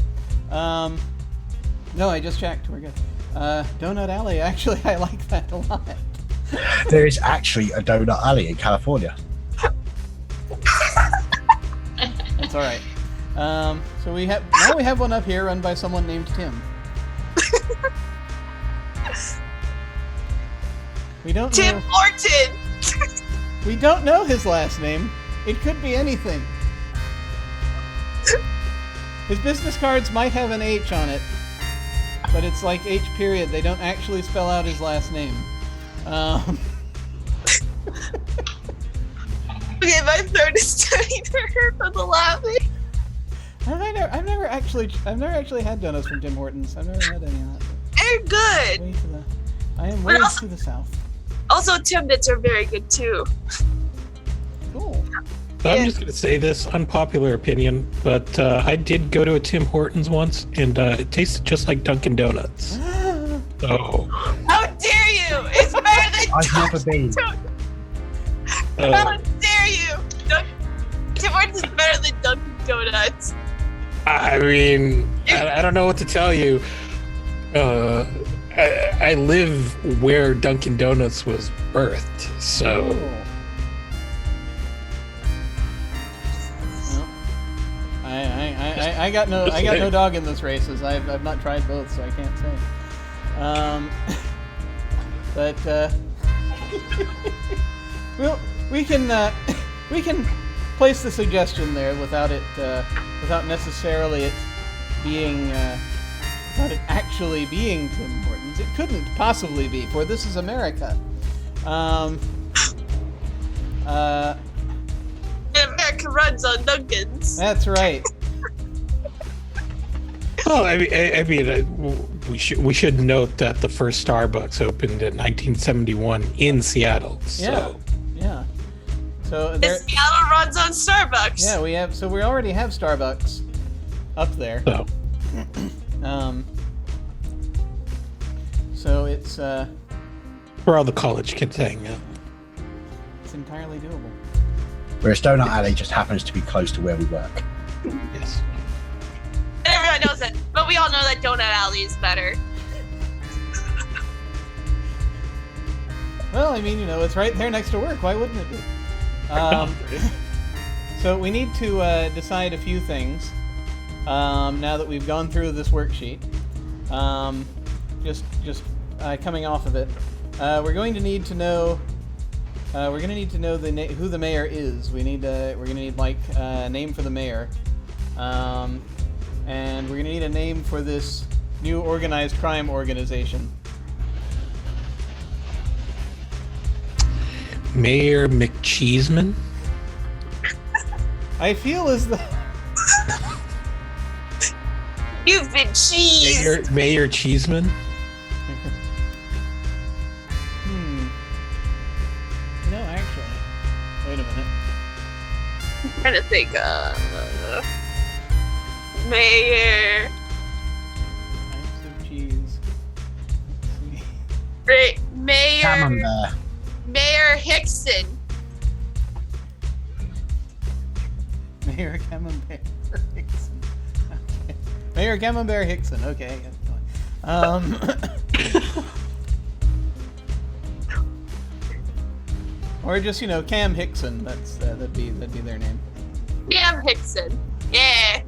No, I just checked. We're good. Donut Alley. Actually, I like that a lot. There is actually a donut alley in California. That's all right. So we have one up here run by someone named Tim. We don't Tim know. Horton. We don't know his last name. It could be anything. His business cards might have an H on it, but it's like H period. They don't actually spell out his last name. Okay, my throat is starting to hurt from the laughing. I've never actually had donuts from Tim Hortons. I've never had any of that. They're good. I am way to the south. Also, Timbits are very good too. Cool. I'm just going to say this unpopular opinion, but I did go to a Tim Hortons once, and it tasted just like Dunkin' Donuts. So, How dare you? It's better than I've never been. How dare you? Tim Hortons is better than Dunkin' Donuts. I mean, I don't know what to tell you. I live where Dunkin' Donuts was birthed, so. Well, I got no dog in this race, as I've not tried both, so I can't say. But well, we can place the suggestion there without necessarily it being without it actually being Tim Hortons. It couldn't possibly be, for this is America. America runs on Dunkins. That's right. Well, I mean, we should note that the first Starbucks opened in 1971 in Seattle. So. Yeah. So Seattle runs on Starbucks. Yeah, we already have Starbucks up there. So. So it's For all the college kids hang out. it's entirely doable. Whereas Donut Alley just happens to be close to where we work. Yes. And everyone knows it, but we all know that Donut Alley is better. Well, I mean, it's right there next to work. Why wouldn't it be? So we need to decide a few things now that we've gone through this worksheet. Just coming off of it, we're going to need to know. We're going to need to know who the mayor is. We're going to need like a name for the mayor, and we're going to need a name for this new organized crime organization. Mayor McCheeseman. I feel as though You've been cheesed. Mayor Cheeseman. Actually, wait a minute. I'm trying to think. Mayor. Types of cheese. Let's see. Great. Mayor. Camembert. Mayor Hickson. Mayor Camembert Hickson. Okay. Mayor Camembert Hickson. Okay. Or just Cam Hickson. That'd be their name. Cam Hickson. Yeah.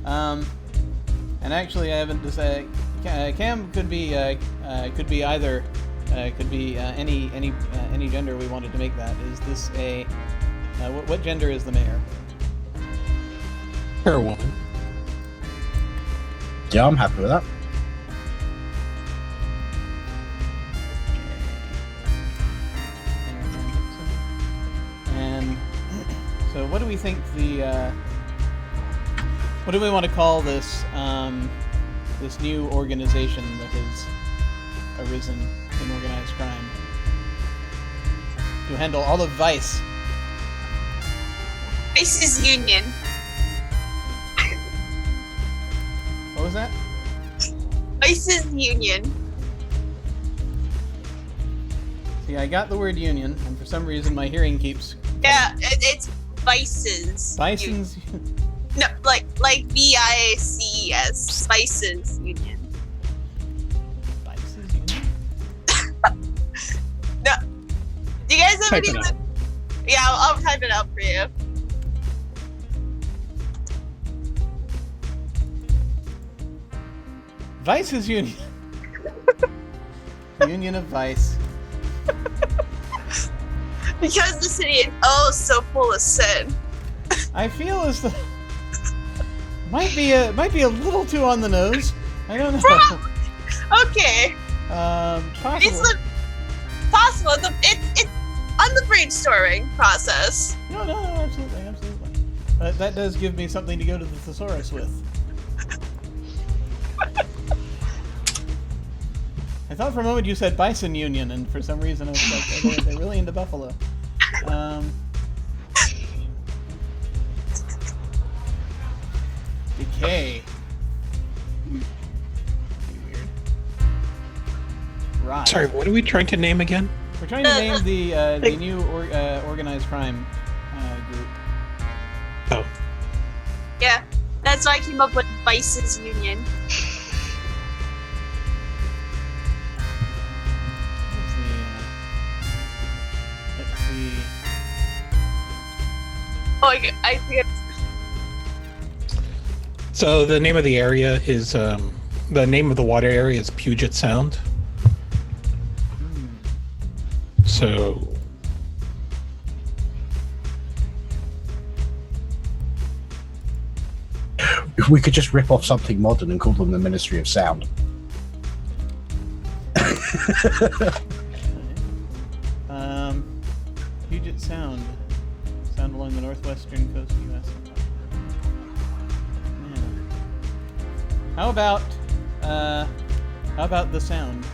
And actually, I haven't decided. Cam could be either. Could be any gender we wanted to make that. Is this a what gender is the mayor? Her woman. Yeah, I'm happy with that. And so, what do we think what do we want to call this this new organization that has arisen in organized crime? to handle all of Vice. Vice's Union. What was that? Vice's Union. See, I got the word union, and for some reason my hearing keeps... Yeah, it's Vice's. Bison's... No, like VICES. Vice's Union. Vice's union? No. Do you guys have Type any? it out. Yeah, I'll type it out for you. Vice's union. Union of Vice. Because the city is oh so full of sin. I feel as though... might be a little too on the nose. I don't know. Okay. Possible. It's possible. It's on the brainstorming process. No, absolutely. But that does give me something to go to the thesaurus with. I thought for a moment you said Bison Union, and for some reason I was like, oh, they're really into Buffalo. Decay. Pretty weird. Right. Sorry, what are we trying to name again? We're trying to name the new organized crime group. Oh, Yeah, that's why I came up with Vice's Union. Let's see. Oh, I think it's so the name of the area is the name of the water area is Puget Sound. So If we could just rip off something modern and call them the Ministry of Sound. Puget Sound. Sound along the northwestern coast of the U.S. Yeah. How about the sound?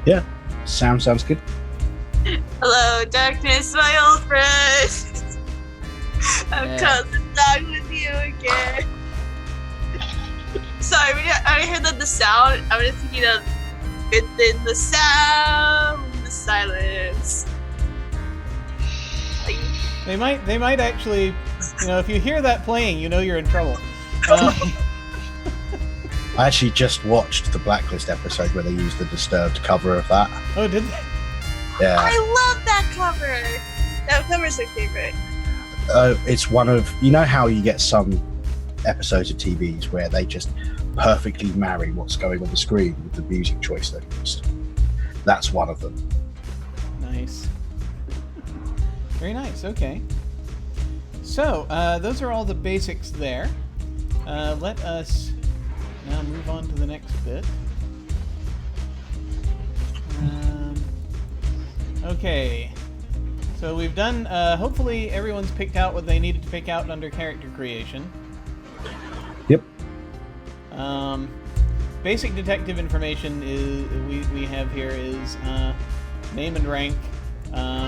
Yeah, sound sounds good. hello, darkness, my old friend. I'm Yeah. cuddling down with you again. Sorry, when I heard that the sound, I was thinking of within the sound, the silence. Like, They might actually, if you hear that playing, you know you're in trouble. I actually just watched the Blacklist episode where they used the Disturbed cover of that. Oh, did they? Yeah, I love that cover. That cover's my favorite. it's one of how you get some episodes of TVs where they just perfectly marry what's going on the screen with the music choice they used. That's one of them. Nice. Very nice. Okay. So those are all the basics there. Let us now move on to the next bit. Okay. So we've done. Hopefully, everyone's picked out what they needed to pick out under character creation. Yep. Basic detective information is we have here is name and rank.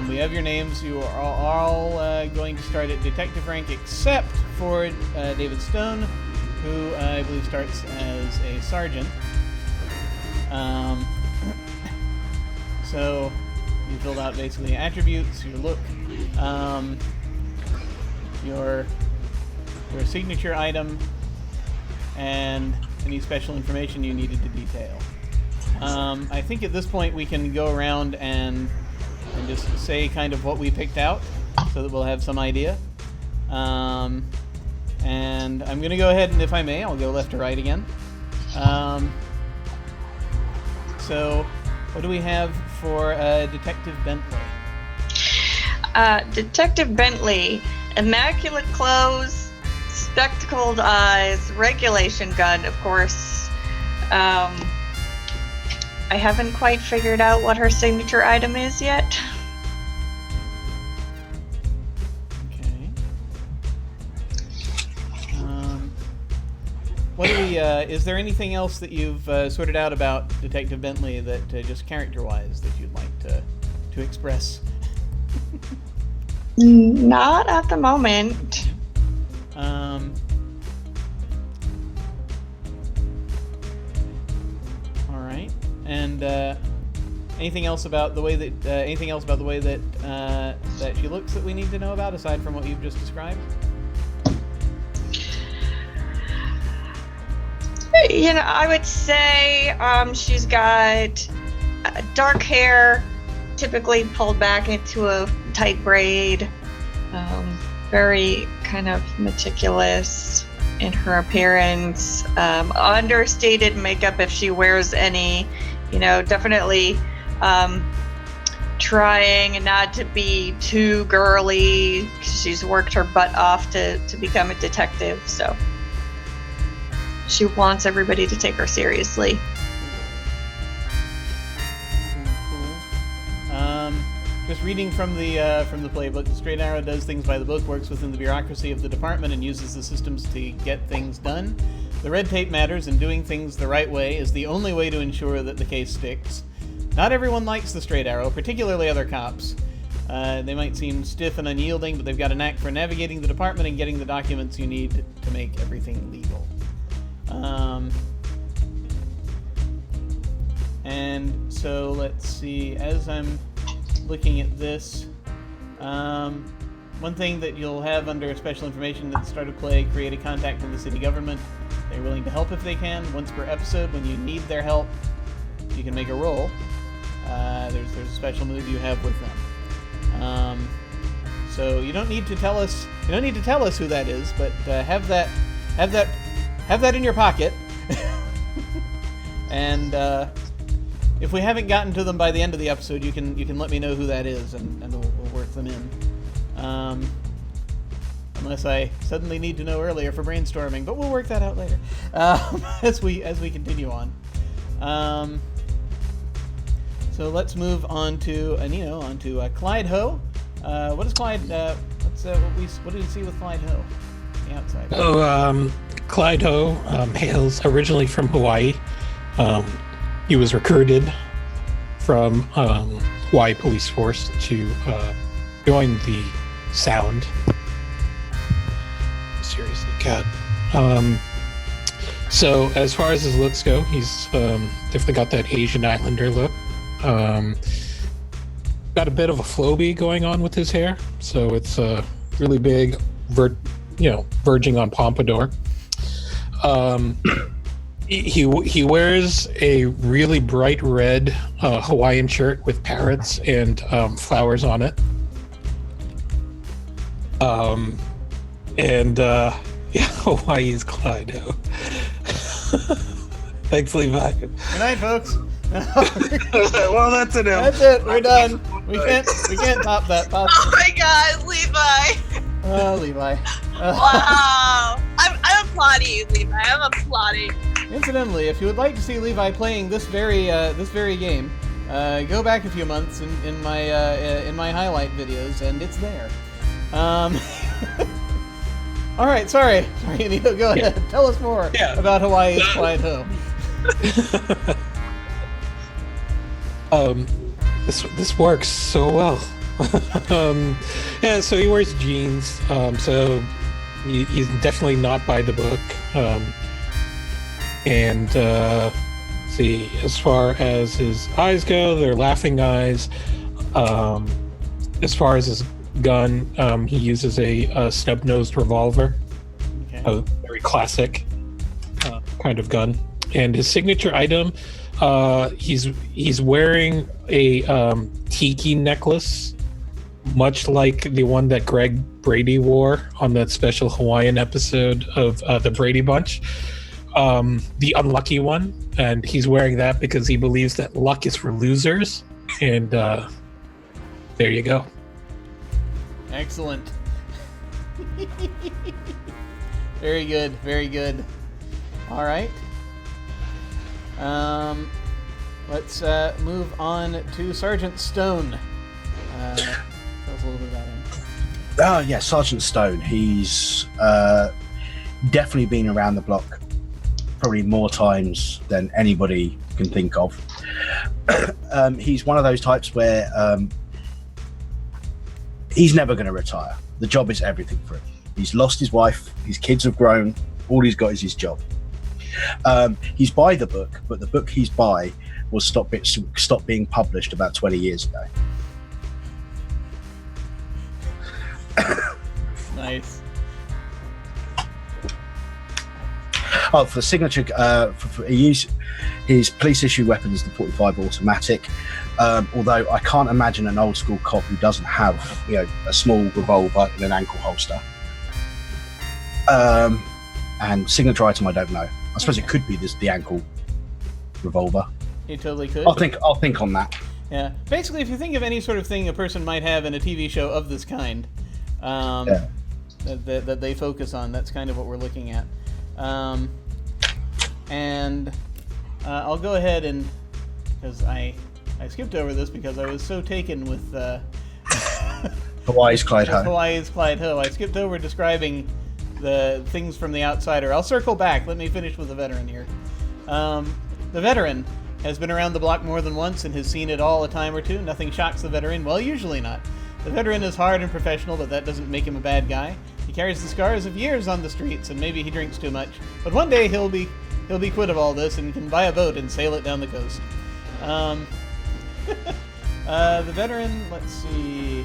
We have your names. You are all going to start at detective rank, except for David Stone, who I believe starts as a sergeant. So you filled out basically attributes, your look, your signature item, and any special information you needed to detail. I think at this point we can go around and just say kind of what we picked out so that we'll have some idea. And I'm going to go ahead and, if I may, I'll go left to right again. So what do we have for Detective Bentley? Detective Bentley, immaculate clothes, spectacled eyes, regulation gun, of course. I haven't quite figured out what her signature item is yet. Okay. What do we? Is there anything else that you've sorted out about Detective Bentley that just character-wise that you'd like to express? Not at the moment. All right. And anything else about the way that that she looks that we need to know about aside from what you've just described? I would say she's got dark hair, typically pulled back into a tight braid. Very kind of meticulous in her appearance. Understated makeup if she wears any. Definitely trying not to be too girly. She's worked her butt off to become a detective, so she wants everybody to take her seriously. Cool. Just reading from the playbook, the Straight Arrow does things by the book, works within the bureaucracy of the department, and uses the systems to get things done. The red tape matters, and doing things the right way is the only way to ensure that the case sticks. Not everyone likes the Straight Arrow, particularly other cops. They might seem stiff and unyielding, but they've got a knack for navigating the department and getting the documents you need to make everything legal. And so let's see, as I'm looking at this, one thing that you'll have under special information at the start of play, create a contact in the city government. They're willing to help if they can. Once per episode, when you need their help, you can make a roll. There's a special move you have with them. So you don't need to tell us. You don't need to tell us who that is, but have that in your pocket. And if we haven't gotten to them by the end of the episode, you can let me know who that is, and we'll work them in. Unless I suddenly need to know earlier for brainstorming, but we'll work that out later as we continue on. So let's move on to Clyde Ho. What is Clyde? What do you see with Clyde Ho? On the outside. Clyde Ho hails originally from Hawaii. He was recruited from Hawaii Police Force to join the Sound. Seriously, cat. So as far as his looks go, he's definitely got that Asian Islander look. Got a bit of a flowbee going on with his hair, so it's really big, verging on pompadour. He wears a really bright red Hawaiian shirt with parrots and flowers on it. Hawaii's Clyde Ho. Thanks, Levi. Good night, folks. Well, that's enough. That's it. We're done. We can't top that. Oh my God, Levi! Oh, Levi. Wow! I'm applauding you, Levi. I'm applauding. Incidentally, if you would like to see Levi playing this very game, go back a few months in my highlight videos, and it's there. All right, sorry, Anito, go ahead. Tell us more about Hawaii's Clyde Ho. This works so well. So he wears jeans. So he's definitely not by the book. See, as far as his eyes go, they're laughing eyes. As far as his gun, he uses a snub-nosed revolver. Okay. A very classic kind of gun. And his signature item, he's wearing a tiki necklace, much like the one that Greg Brady wore on that special Hawaiian episode of the Brady Bunch, the unlucky one. And he's wearing that because he believes that luck is for losers. And there you go. Excellent. Very good, very good. All right. Let's move on to Sergeant Stone. Tell us a little bit about him. Oh, yeah, Sergeant Stone. He's definitely been around the block probably more times than anybody can think of. He's one of those types where He's never going to retire. The job is everything for him. He's lost his wife. His kids have grown. All he's got is his job. He's by the book, but the book he's by was stopped being published about 20 years ago. Nice. Oh, for signature, he used his police issue weapon is the .45 automatic. Although I can't imagine an old school cop who doesn't have, a small revolver in an ankle holster. And signature item, I don't know. I suppose it could be the ankle revolver. It totally could. I'll think on that. Yeah. Basically, if you think of any sort of thing a person might have in a TV show of this kind, that they focus on, that's kind of what we're looking at. And I'll go ahead and, because I skipped over this because I was so taken with Hawaii's Clyde Ho. Hawaii's Clyde Ho. I skipped over describing the things from the outsider. I'll circle back. Let me finish with the veteran here. The veteran has been around the block more than once and has seen it all a time or two. Nothing shocks the veteran. Well, usually not. The veteran is hard and professional, but that doesn't make him a bad guy. He carries the scars of years on the streets, and maybe he drinks too much. But one day he'll be quit of all this and can buy a boat and sail it down the coast. The veteran, let's see.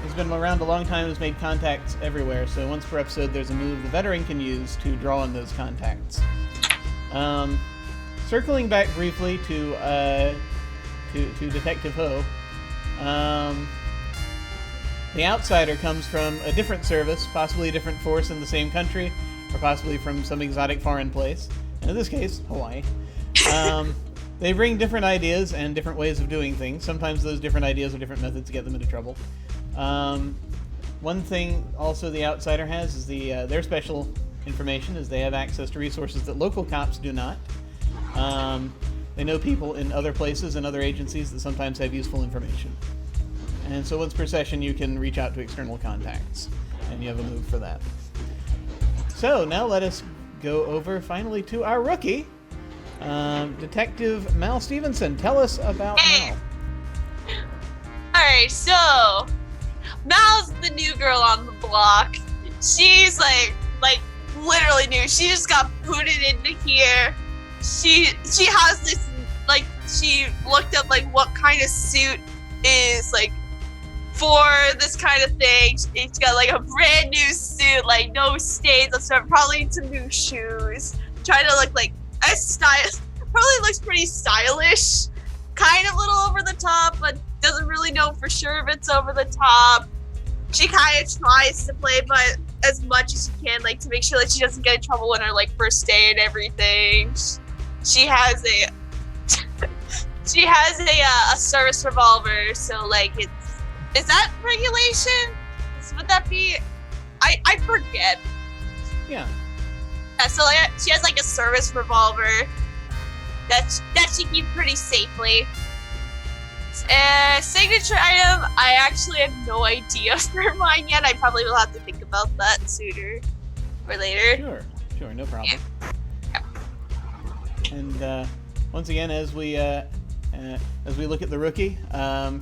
He's been around a long time and has made contacts everywhere, so once per episode there's a move the veteran can use to draw on those contacts. Circling back briefly to Detective Ho, the outsider comes from a different service, possibly a different force in the same country, or possibly from some exotic foreign place, and in this case, Hawaii. They bring different ideas and different ways of doing things. Sometimes those different ideas or different methods get them into trouble. One thing also the outsider has is their special information is they have access to resources that local cops do not. They know people in other places and other agencies that sometimes have useful information. And so once per session you can reach out to external contacts, and you have a move for that. So now let us go over finally to our rookie, Detective Mal Stevenson. Tell us about Mal. Alright, so Mal's the new girl on the block. She's like literally new. She just got booted into here. She has this, she looked up what kind of suit is for this kind of thing. She's got a brand new suit, no stains, so probably some new shoes. Trying to look a style, probably looks pretty stylish. Kind of little over the top, but doesn't really know for sure if it's over the top. She kind of tries to play, but as much as she can, to make sure that she doesn't get in trouble on her first day and everything. She has a service revolver, so is that regulation? Would that be? I forget. Yeah. So she has a service revolver that she keeps pretty safely. Signature item, I actually have no idea for mine yet. I probably will have to think about that sooner or later. Sure, no problem. Yeah. And once again, as we look at the rookie,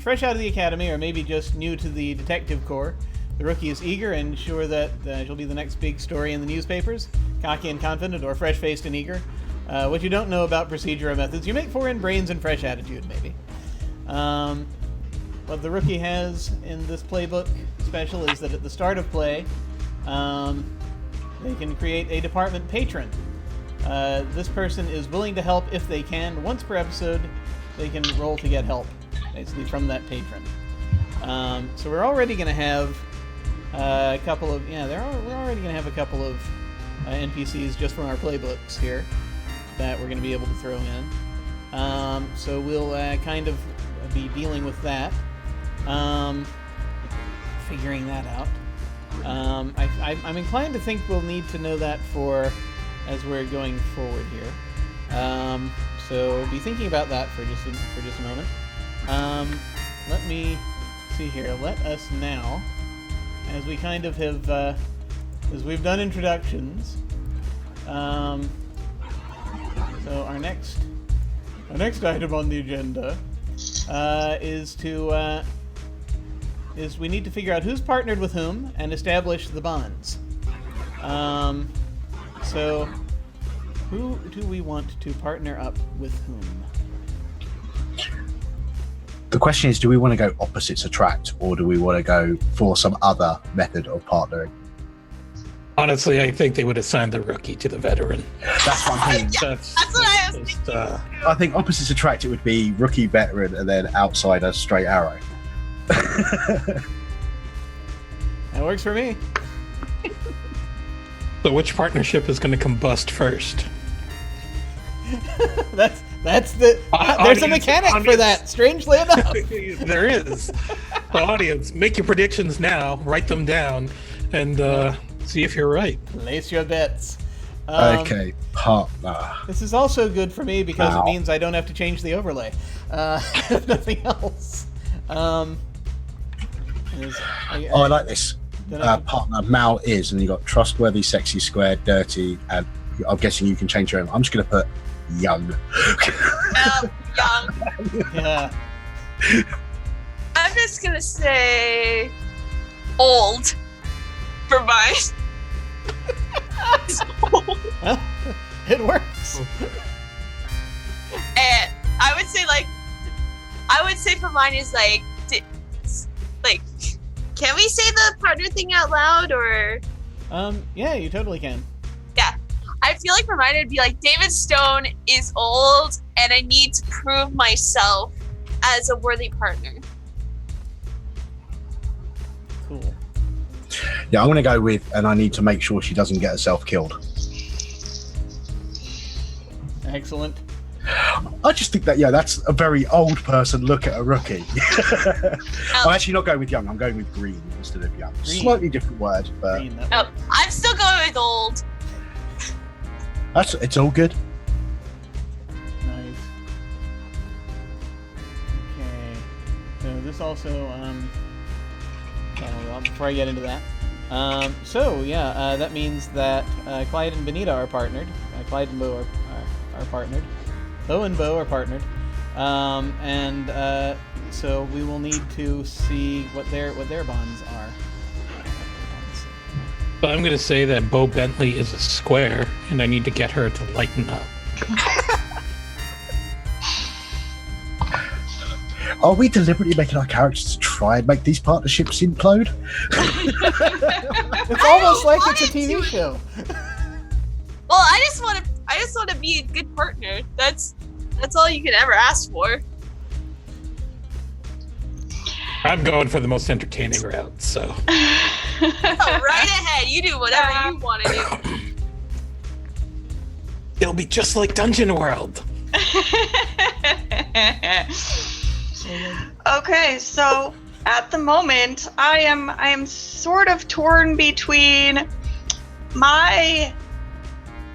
fresh out of the academy or maybe just new to the detective corps, the rookie is eager and sure that she'll be the next big story in the newspapers. Cocky and confident, or fresh-faced and eager. What you don't know about procedure or methods, you make for in brains and fresh attitude, maybe. What the rookie has in this playbook special is that at the start of play, they can create a department patron. This person is willing to help if they can. Once per episode, they can roll to get help, basically from that patron. So we're already going to have a couple of NPCs just from our playbooks here that we're going to be able to throw in. So we'll kind of be dealing with that, figuring that out. I'm inclined to think we'll need to know that as we're going forward here. So be thinking about that for just a moment. Let me see here. Let us now, as we kind of have, as we've done introductions. So our next item on the agenda is to is we need to figure out who's partnered with whom and establish the bonds. So, who do we want to partner up with whom? The question is, do we want to go opposites attract, or do we want to go for some other method of partnering? Honestly, I think they would assign the rookie to the veteran. That's what I'm thinking. That's what I was thinking. I think opposites attract, it would be rookie, veteran, and then outsider, straight arrow. That works for me. So which partnership is going to combust first? That's the. There's a mechanic for that. Strangely enough, There is. The audience, make your predictions now. Write them down, and see if you're right. place your bets. Okay, partner. This is also good for me because it Ow. means I don't have to change the overlay. If nothing else. I like this. Partner Mal is, and you got trustworthy, sexy, square, dirty, and I'm guessing you can change your own. I'm just going to put young. Young. Yeah. I'm just gonna say old for mine. Well, it works. And I would say for mine is like, can we say the partner thing out loud or? Yeah, you totally can. Yeah, I feel like for mine it'd be like David Stone is old, and I need to prove myself as a worthy partner. Cool. Yeah, I'm going to go with, and I need to make sure she doesn't get herself killed. Excellent. I just think that, yeah, that's a very old person look at a rookie. I'm actually not going with young, I'm going with green instead of young. Green. Slightly different word, but Green, that Oh, works. I'm still going with old. it's all good. Nice. Okay. So this also, well, before I get into that. That means that Clyde and Benita are partnered. Clyde and Bo are partnered. Bo and Bo are partnered. So we will need to see what their bonds are. But I'm going to say that Bo Bentley is a square, and I need to get her to lighten up. Are we deliberately making our characters to try and make these partnerships implode? It's almost like it's a TV show. Well, I just want to be a good partner. That's all you can ever ask for. I'm going for the most entertaining route, so. Go right ahead. You do whatever you want to do. It'll be just like Dungeon World. Okay, so at the moment, I am sort of torn between my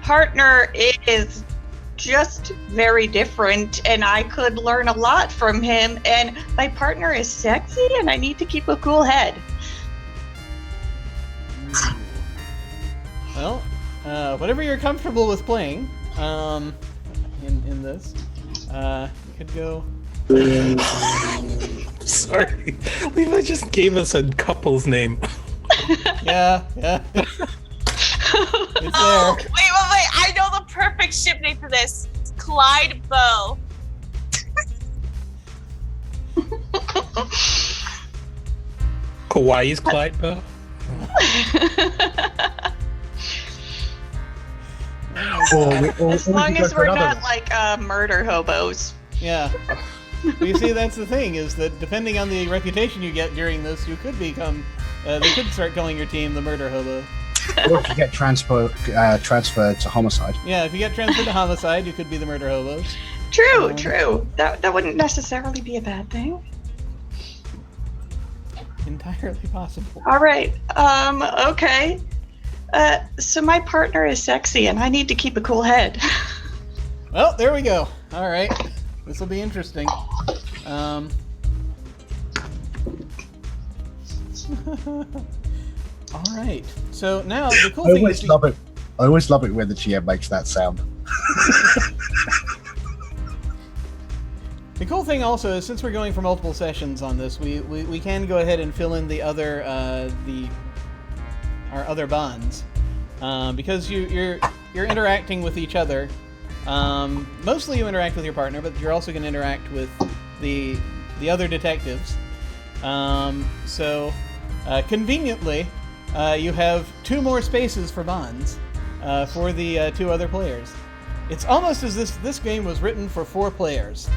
partner is just very different, and I could learn a lot from him, and my partner is sexy, and I need to keep a cool head. Well, whatever you're comfortable with playing, in this, you could go. Sorry. Levi just gave us a couple's name. Yeah. It's Oh, there. wait. I know the perfect ship name for this. It's Clyde Bow. Hawaii's Clyde Bow? As long as we're not like murder hobos. Yeah. But you see, that's the thing, is that depending on the reputation you get during this, you could become. They could start calling your team the Murder Hobo. Or if you get transferred to homicide. Yeah, if you get transferred to homicide, you could be the Murder Hobos. True. That wouldn't necessarily be a bad thing. Entirely possible. All right. Okay. So my partner is sexy, and I need to keep a cool head. Well, there we go. All right. This will be interesting. All right. So now the cool I thing always is love it. I always love it when the GM makes that sound. The cool thing also is, since we're going for multiple sessions on this, we can go ahead and fill in the other our other bonds, because you're interacting with each other. Mostly you interact with your partner, but you're also going to interact with the other detectives. So conveniently, you have 2 more spaces for bonds for the 2 other players. It's almost as if this game was written for 4 players.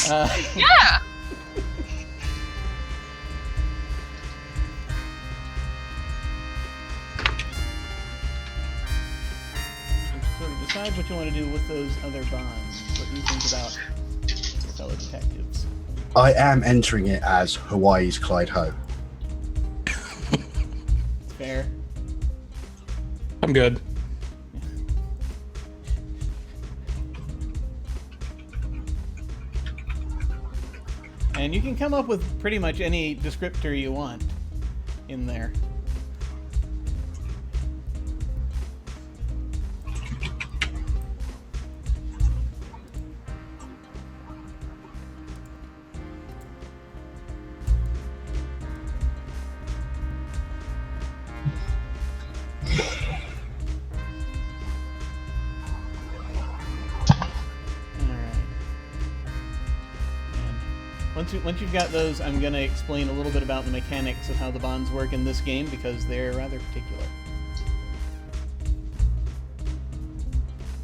Yeah. Sort of decide what you want to do with those other bonds. What you think about your fellow detectives. I am entering it as Hawaii's Clyde Ho. Fair. I'm good. And you can come up with pretty much any descriptor you want in there. Once you've got those, I'm going to explain a little bit about the mechanics of how the bonds work in this game, because they're rather particular.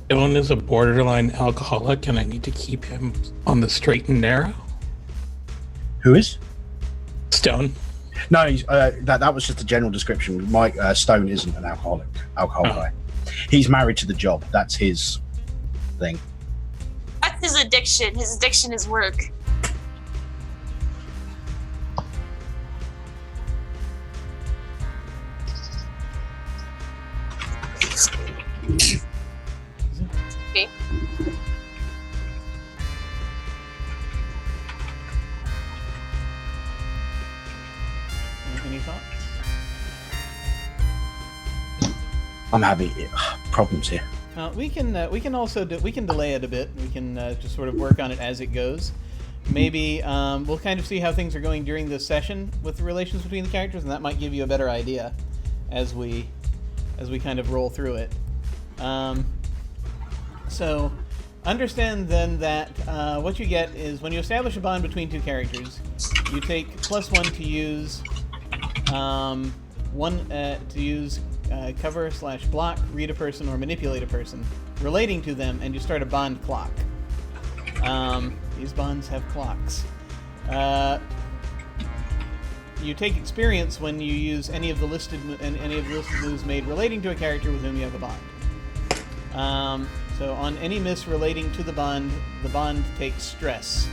Dylan is a borderline alcoholic, and I need to keep him on the straight and narrow. Who is? Stone. No, that was just a general description. Mike Stone isn't an alcohol guy. He's married to the job. That's his thing. That's his addiction. His addiction is work. Okay. Any thoughts? I'm having problems here. We can also we can delay it a bit. We can just sort of work on it as it goes. Maybe we'll kind of see how things are going during this session with the relations between the characters, and that might give you a better idea as we kind of roll through it. So understand then that what you get is, when you establish a bond between 2 characters, you take +1 to use cover/block, read a person, or manipulate a person relating to them, and you start a bond clock. These bonds have clocks. You take experience when you use any of the listed moves made relating to a character with whom you have a bond. So on any miss relating to the bond takes stress.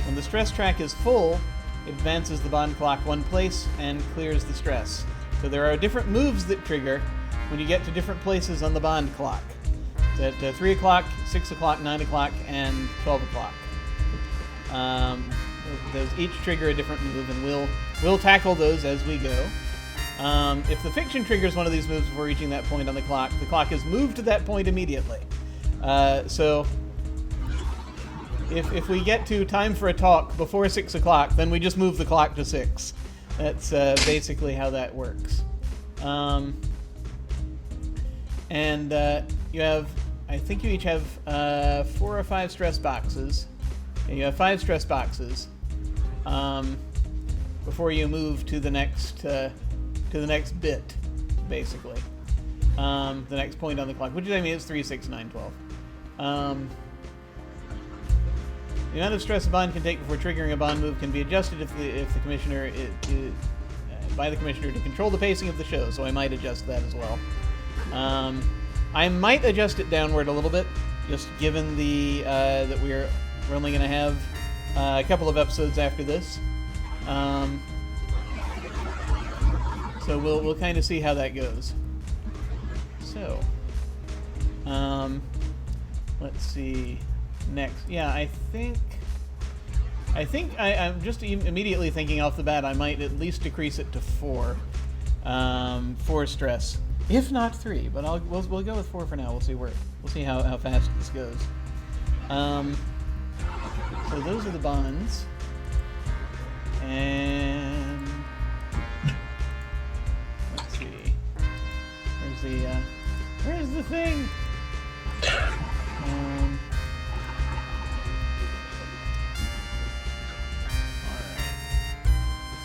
When the stress track is full, it advances the bond clock 1 place and clears the stress. So there are different moves that trigger when you get to different places on the bond clock. At 3 o'clock, 6 o'clock, 9 o'clock, and 12 o'clock. Those each trigger a different move, and we'll tackle those as we go. If the fiction triggers one of these moves before reaching that point on the clock is moved to that point immediately. So if we get to time for a talk before 6 o'clock, then we just move the clock to 6. That's basically how that works. And you have, I think you each have 4 or 5 stress boxes. And you have 5 stress boxes before you move to the next bit, basically. The next point on the clock, which I mean is 3, 6, 9, 12. The amount of stress a bond can take before triggering a bond move can be adjusted if the commissioner by the commissioner to control the pacing of the show. So I might adjust that as well. I might adjust it downward a little bit, just given the that we're only going to have a couple of episodes after this. So we'll kind of see how that goes. So, let's see. Next, yeah, I think I'm just immediately thinking off the bat, I might at least decrease it to 4, 4 stress, if not 3. But we'll go with 4 for now. We'll see how fast this goes. So those are the bonds. And let's see. Where's the thing?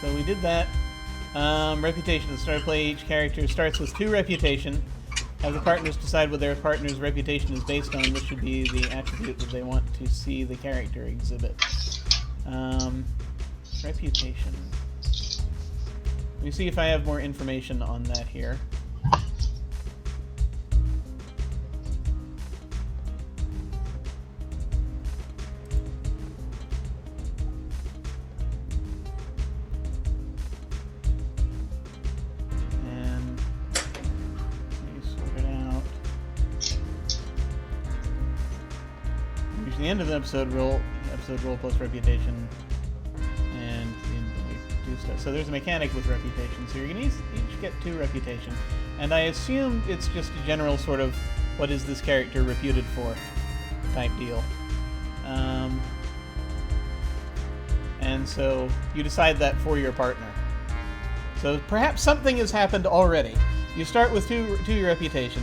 So we did that. Reputation. At the start of play, each character starts with 2 reputation. Have the partners decide what their partner's reputation is based on. This should be the attribute that they want to see the character exhibit. Reputation. Let me see if I have more information on that here. The end of the episode roll plus reputation, and we do stuff. So there's a mechanic with reputation, so you're going to each get 2 reputation. And I assume it's just a general sort of, what is this character reputed for type deal. And so you decide that for your partner. So perhaps something has happened already. You start with 2 reputation.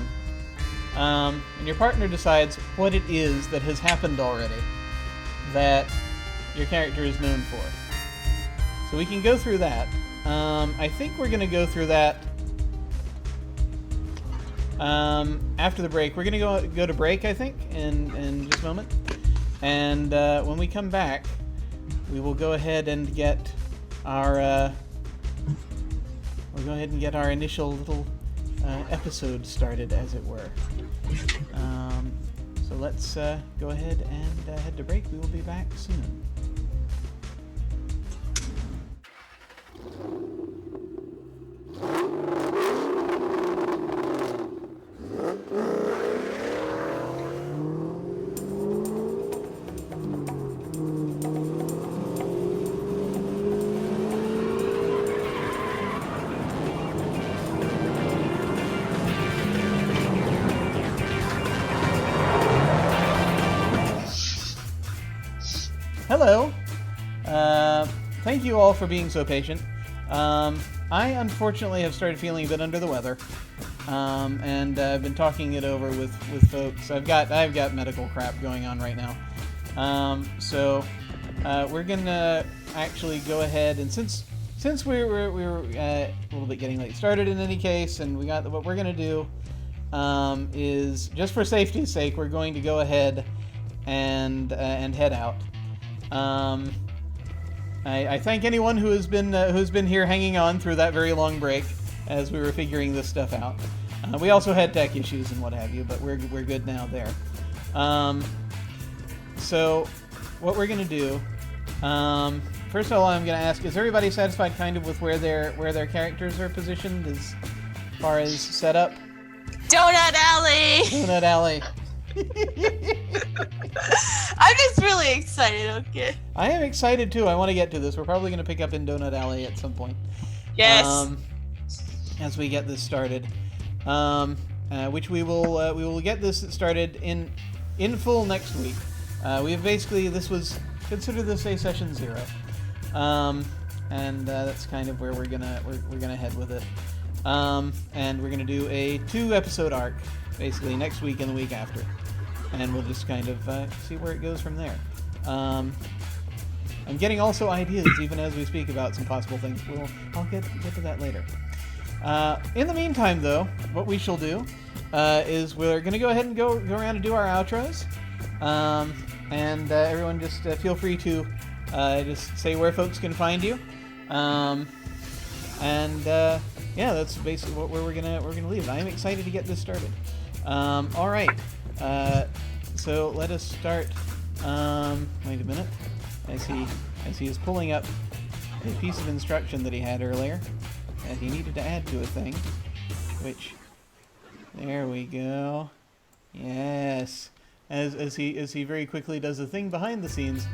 And your partner decides what it is that has happened already that your character is known for. So we can go through that. I think we're going to go through that after the break. We're going to go to break, I think, in just a moment. And when we come back, we will go ahead and get our initial little episode started, as it were. So let's go ahead and head to break. We will be back soon. Hello. Thank you all for being so patient. I unfortunately have started feeling a bit under the weather, and I've been talking it over with folks. I've got medical crap going on right now, so we're gonna actually go ahead, and since we were a little bit getting late started in any case, and what we're gonna do is, just for safety's sake, we're going to go ahead and head out. I thank anyone who's been here hanging on through that very long break as we were figuring this stuff out. We also had tech issues and what have you, but we're good now there. So what we're gonna do, first of all, I'm gonna ask: is everybody satisfied kind of with where their characters are positioned as far as setup? Donut Alley! Donut Alley. I'm just really excited, okay? I am excited too. I want to get to this. We're probably going to pick up in Donut Alley at some point. Yes. As we get this started, which we will get this started in full next week. We have basically, consider this a session 0, and that's kind of where we're gonna head with it. And we're gonna do a 2-episode arc, basically next week and the week after, and we'll just kind of see where it goes from there. I'm getting also ideas even as we speak about some possible things. I'll get to that later. In the meantime, though, what we shall do is we're going to go ahead and go around and do our outros, and everyone just feel free to just say where folks can find you, yeah, that's basically where we're gonna leave. I am excited to get this started. All right, so let us start. Wait a minute. As he is pulling up a piece of instruction that he had earlier that he needed to add to a thing, which, there we go. Yes, as he very quickly does the thing behind the scenes.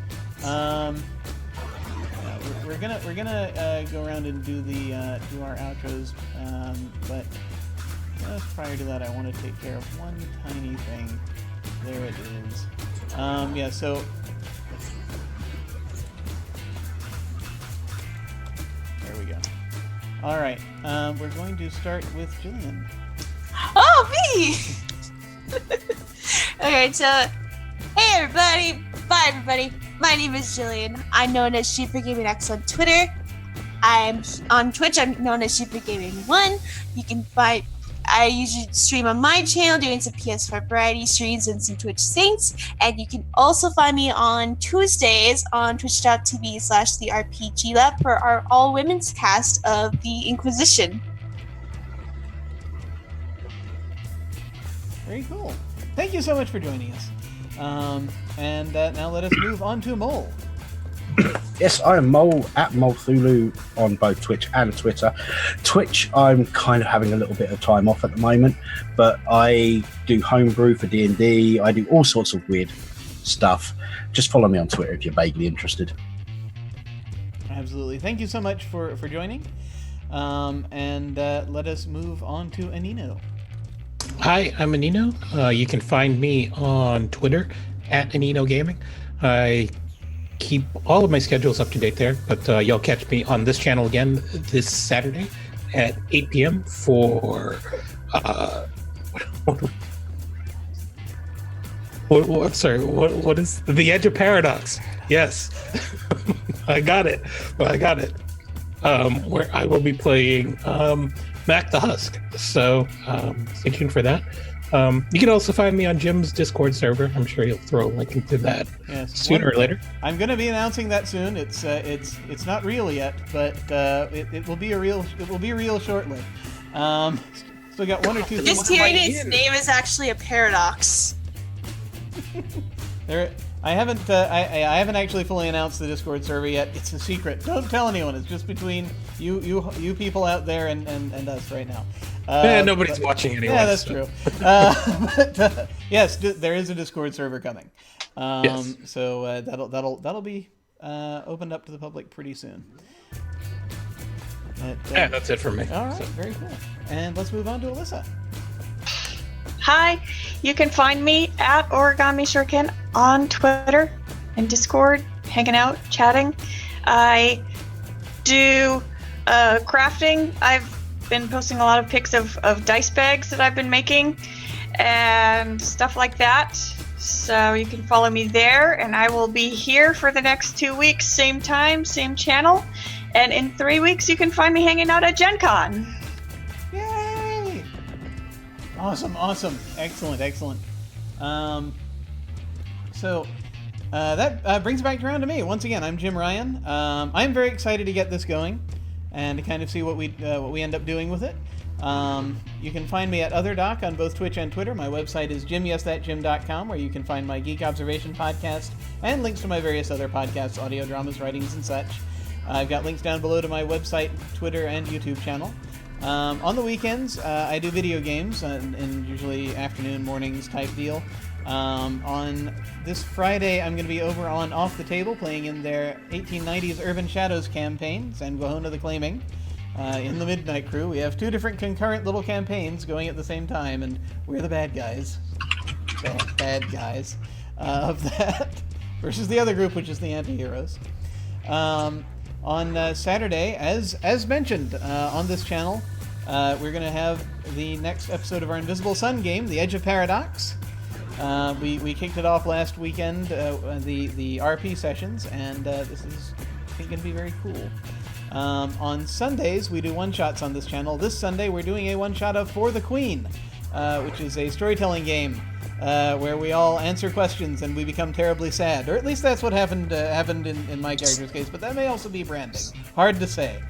We're gonna go around and do do our outros, but just prior to that, I want to take care of one tiny thing. There it is. Yeah, so All right. We're going to start with Jillian. Oh, me! Okay, so, hey everybody! Bye everybody! My name is Jillian. I'm known as She for Gaming X on Twitter. I'm on Twitch. I'm known as She for Gaming 1. You can find... I usually stream on my channel doing some PS5 variety streams and some Twitch things. And you can also find me on Tuesdays on twitch.tv/therpglab for our all-women's cast of The Inquisition. Very cool. Thank you so much for joining us. And now let us move on to Mole. Yes, I am Mole at Molethulu on both Twitch and Twitter. Twitch, I'm kind of having a little bit of time off at the moment, but I do homebrew for D&D. I do all sorts of weird stuff. Just follow me on Twitter if you're vaguely interested. Absolutely. Thank you so much for joining. And let us move on to Anino. Hi, I'm Anino. You can find me on Twitter at Anino Gaming. I keep all of my schedules up to date there, but you'll catch me on this channel again this Saturday at 8 p.m. for what is The Edge of Paradox? Yes, I got it. Where I will be playing Mac the Husk. So stay tuned for that. You can also find me on Jim's Discord server. I'm sure he'll throw a link into that sooner or later. I'm going to be announcing that soon. It's not real yet, but it will be a real. It will be real shortly. Still got one or two. Just hearing its name is actually a paradox. I haven't actually fully announced the Discord server yet. It's a secret. Don't tell anyone. It's just between you people out there and us right now. Nobody's watching anyway. Yeah, that's true. But yes, there is a Discord server coming. Yes. So that'll be opened up to the public pretty soon. But, yeah, that's it for me. All right, very cool. And let's move on to Alyssa. Hi, you can find me at Origami Shuriken on Twitter and Discord, hanging out, chatting. I do crafting. I've been posting a lot of pics of dice bags that I've been making and stuff like that. So you can follow me there, and I will be here for the next 2 weeks, same time, same channel. And in 3 weeks, you can find me hanging out at Gen Con. Yay! Awesome. Excellent. So that brings it back around to me. Once again, I'm Jim Ryan. I'm very excited to get this going and to kind of see what we end up doing with it. You can find me at OtherDoc on both Twitch and Twitter. My website is jimyesthatjim.com, where you can find my Geek Observation podcast and links to my various other podcasts, audio dramas, writings, and such. I've got links down below to my website, Twitter, and YouTube channel. On the weekends, I do video games, in usually afternoon, mornings type deal. On this Friday, I'm going to be over on Off the Table, playing in their 1890s Urban Shadows campaign, San Guajona the Claiming, in the Midnight Crew. We have two different concurrent little campaigns going at the same time, and we're the bad guys. Bad guys of that, versus the other group, which is the anti-heroes. On Saturday, as mentioned on this channel, we're going to have the next episode of our Invisible Sun game, The Edge of Paradox. We kicked it off last weekend, the RP sessions, and this is, I think, going to be very cool. On Sundays, we do one-shots on this channel. This Sunday, we're doing a one-shot of For the Queen, which is a storytelling game where we all answer questions and we become terribly sad. Or at least that's what happened in my character's case, but that may also be branding. Hard to say.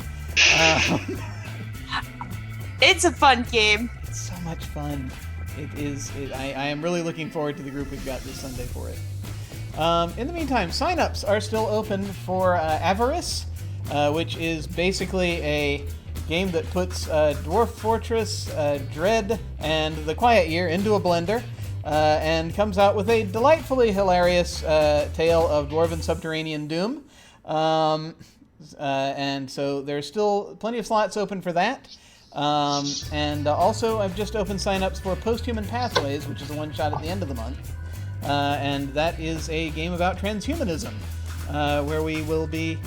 It's a fun game. It's so much fun. It is. I am really looking forward to the group we've got this Sunday for it. In the meantime, sign-ups are still open for Avarice, which is basically a game that puts Dwarf Fortress, Dread, and The Quiet Year into a blender, and comes out with a delightfully hilarious tale of dwarven subterranean doom. And so there's still plenty of slots open for that. And also, I've just opened sign-ups for Posthuman Pathways, which is a one-shot at the end of the month. And that is a game about transhumanism, where we will be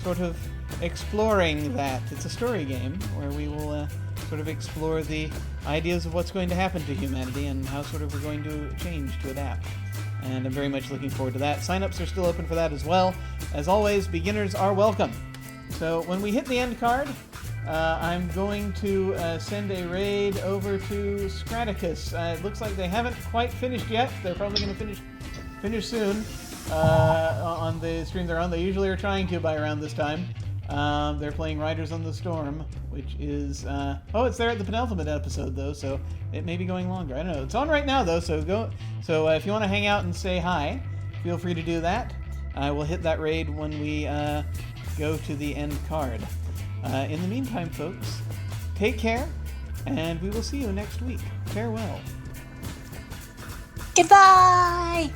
sort of exploring that. It's a story game where we will sort of explore the ideas of what's going to happen to humanity and how sort of we're going to change to adapt. And I'm very much looking forward to that. Sign-ups are still open for that as well. As always, beginners are welcome. So when we hit the end card, I'm going to send a raid over to Scraticus. It looks like they haven't quite finished yet. They're probably going to finish soon on the stream they're on. They usually are trying to by around this time. They're playing Riders on the Storm, which is... it's there at the penultimate episode, though, so it may be going longer. I don't know. It's on right now, though, so go. So if you want to hang out and say hi, feel free to do that. I will hit that raid when we go to the end card. In the meantime, folks, take care, and we will see you next week. Farewell. Goodbye!